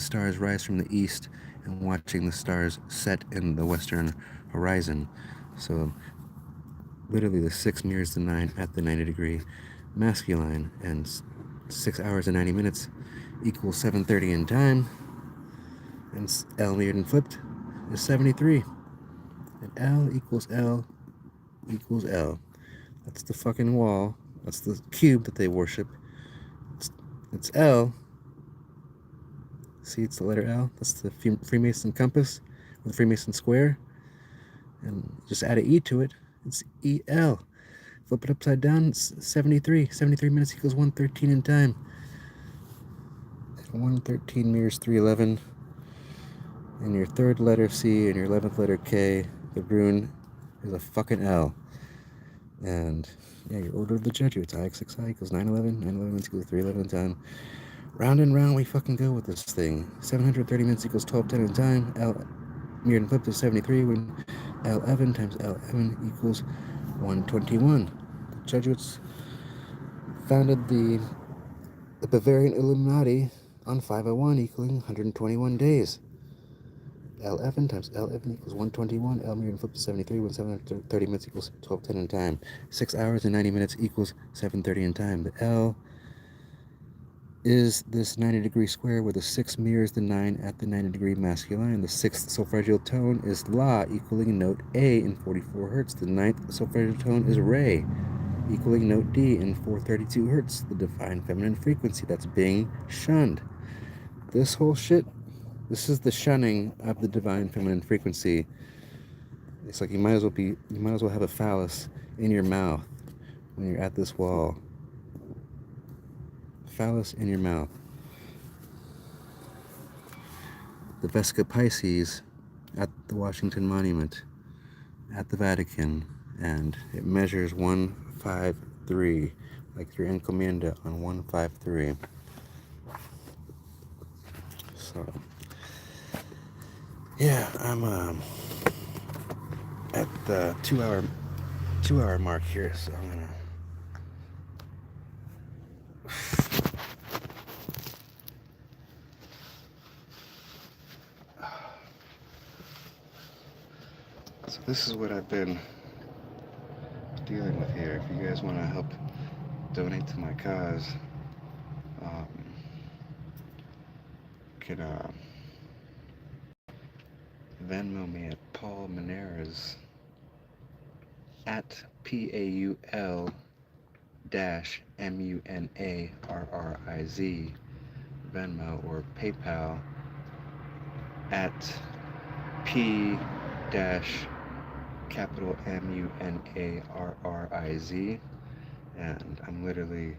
stars rise from the east and watching the stars set in the western horizon. So literally the 6 mirrors the 9 at the 90-degree masculine, and 6 hours and 90 minutes equals 7:30 in time, and L mirrored and flipped is 73, and L equals L equals L. That's the fucking wall. That's the cube that they worship. It's L. See, it's the letter L. That's the Freemason compass, or the Freemason square. And just add an E to it. It's EL. Flip it upside down, it's 73. 73 minutes equals 113 in time. 113 mirrors 311. And your third letter C and your 11th letter K, the rune is a fucking L. And yeah, your order of the Jesuits, IX6I equals 911. 911 minutes equals 311 in time. Round and round we fucking go with this thing. 730 minutes equals 1210 in time. L mirrored and flipped is 73 when L11 times L11 equals 121. The Jesuits founded the Bavarian Illuminati on 501, equaling 121 days. L11 times L11 equals 121. L mirrored and flipped is 73 when 730 minutes equals 1210 in time. 6 hours and 90 minutes equals 7:30 in time. The L is this 90-degree square where the 6 mirrors the 9 at the 90-degree masculine. The 6th solfeggio tone is La, equaling note A in 44 hertz. The 9th solfeggio tone is Re, equaling note D in 432 hertz. The divine feminine frequency that's being shunned. This whole shit, this is the shunning of the divine feminine frequency. It's like you might as well have a phallus in your mouth when you're at this wall. Phallus in your mouth. The Vesca Pisces at the Washington Monument, at the Vatican, and it measures 153, like your encomienda on 153. So, yeah, I'm at the 2-hour mark here, so I'm gonna. So this is what I've been dealing with here. If you guys want to help donate to my cause, you can Venmo me at Paul Manera's at PAUL-MUNARRIZ. Venmo or PayPal at P dash capital MUNARRIZ, and I'm literally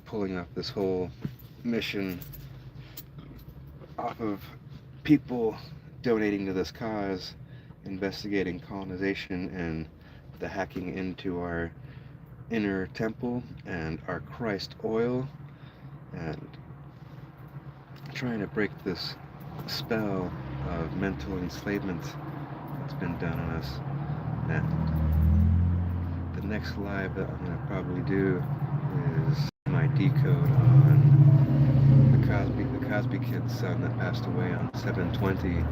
pulling off this whole mission off of people donating to this cause, investigating colonization and the hacking into our inner temple and our Christ oil, and trying to break this spell of mental enslavement that's been done on us. And the next live that I'm going to probably do is my decode on the Cosby kid's son that passed away on 7/20,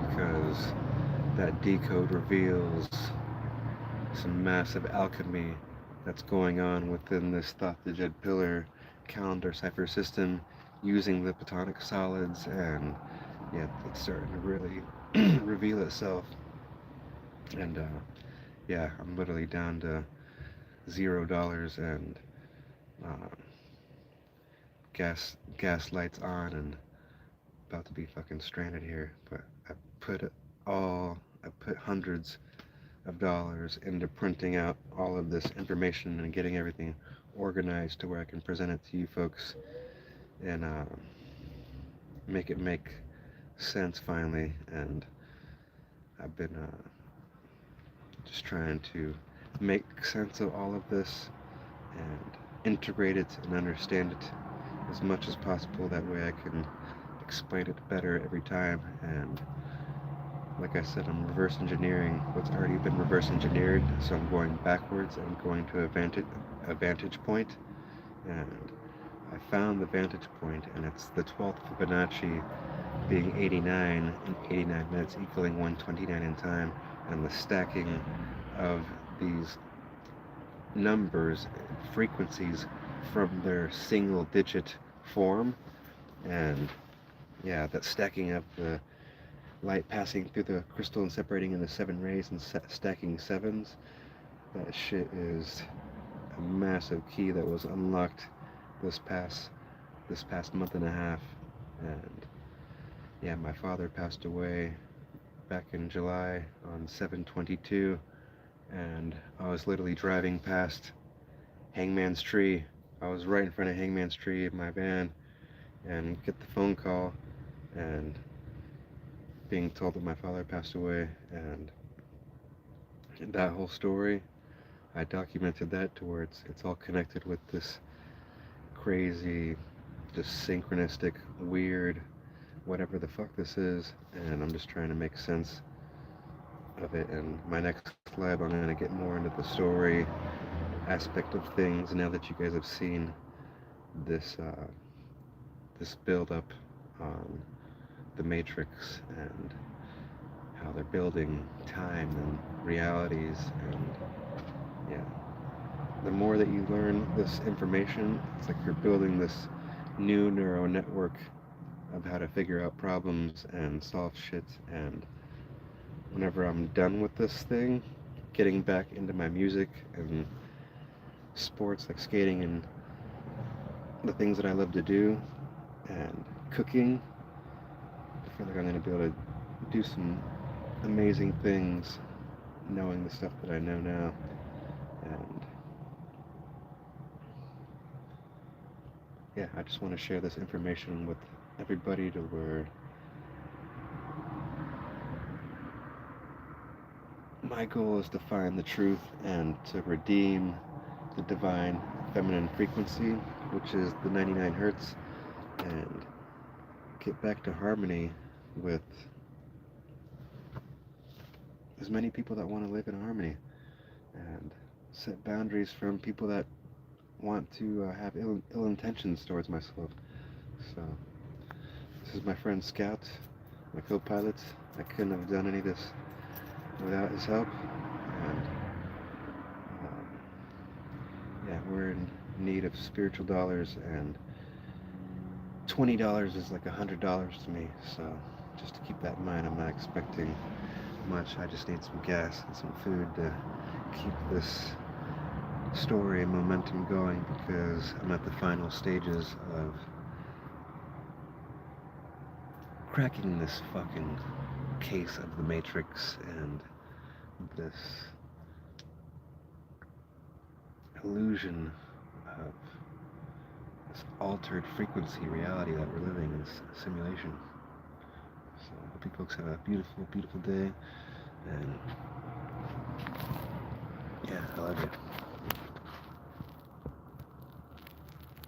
because that decode reveals some massive alchemy that's going on within this thoth djed pillar calendar cipher system using the platonic solids, and yeah, it's starting to really reveal itself. And yeah, I'm literally down to $0 and gas lights on, and about to be fucking stranded here. But I put hundreds of dollars into printing out all of this information and getting everything organized to where I can present it to you folks and make it make sense finally. And I've been just trying to make sense of all of this and integrate it and understand it as much as possible. That way I can explain it better every time. And like I said, I'm reverse engineering what's already been reverse engineered, so I'm going backwards and going to a vantage point. And I found the vantage point, and it's the 12th Fibonacci being 89 and 89 minutes equaling 129 in time, and the stacking of these numbers, frequencies from their single digit form. And yeah, that stacking up the light passing through the crystal and separating into 7 rays and stacking 7s. That shit is a massive key that was unlocked this past month and a half. And yeah, my father passed away back in July on 7/22, and I was literally driving past Hangman's Tree. I was right in front of Hangman's Tree in my van, and get the phone call and being told that my father passed away. And that whole story, I documented that to where it's all connected with this crazy, just synchronistic, weird, whatever the fuck this is. And I'm just trying to make sense of it. And my next live, I'm going to get more into the story aspect of things now that you guys have seen this this build up on the Matrix and how they're building time and realities. And yeah, the more that you learn this information, it's like you're building this new neural network of how to figure out problems and solve shit. And whenever I'm done with this thing, getting back into my music and sports like skating and the things that I love to do and cooking, I feel like I'm going to be able to do some amazing things knowing the stuff that I know now. And yeah, I just want to share this information with everybody to where my goal is to find the truth and to redeem the divine feminine frequency, which is the 99 hertz, and get back to harmony with as many people that want to live in harmony, and set boundaries from people that want to have ill intentions towards myself. So this is my friend Scout, my co-pilot. I couldn't have done any of this without his help. And yeah, we're in need of spiritual dollars, and $20 is like $100 to me. So just to keep that in mind, I'm not expecting much. I just need some gas and some food to keep this story and momentum going, because I'm at the final stages of cracking this fucking case of the Matrix and this illusion of this altered frequency reality that we're living in, this simulation. So I hope you folks have a beautiful, beautiful day, and yeah, I love you.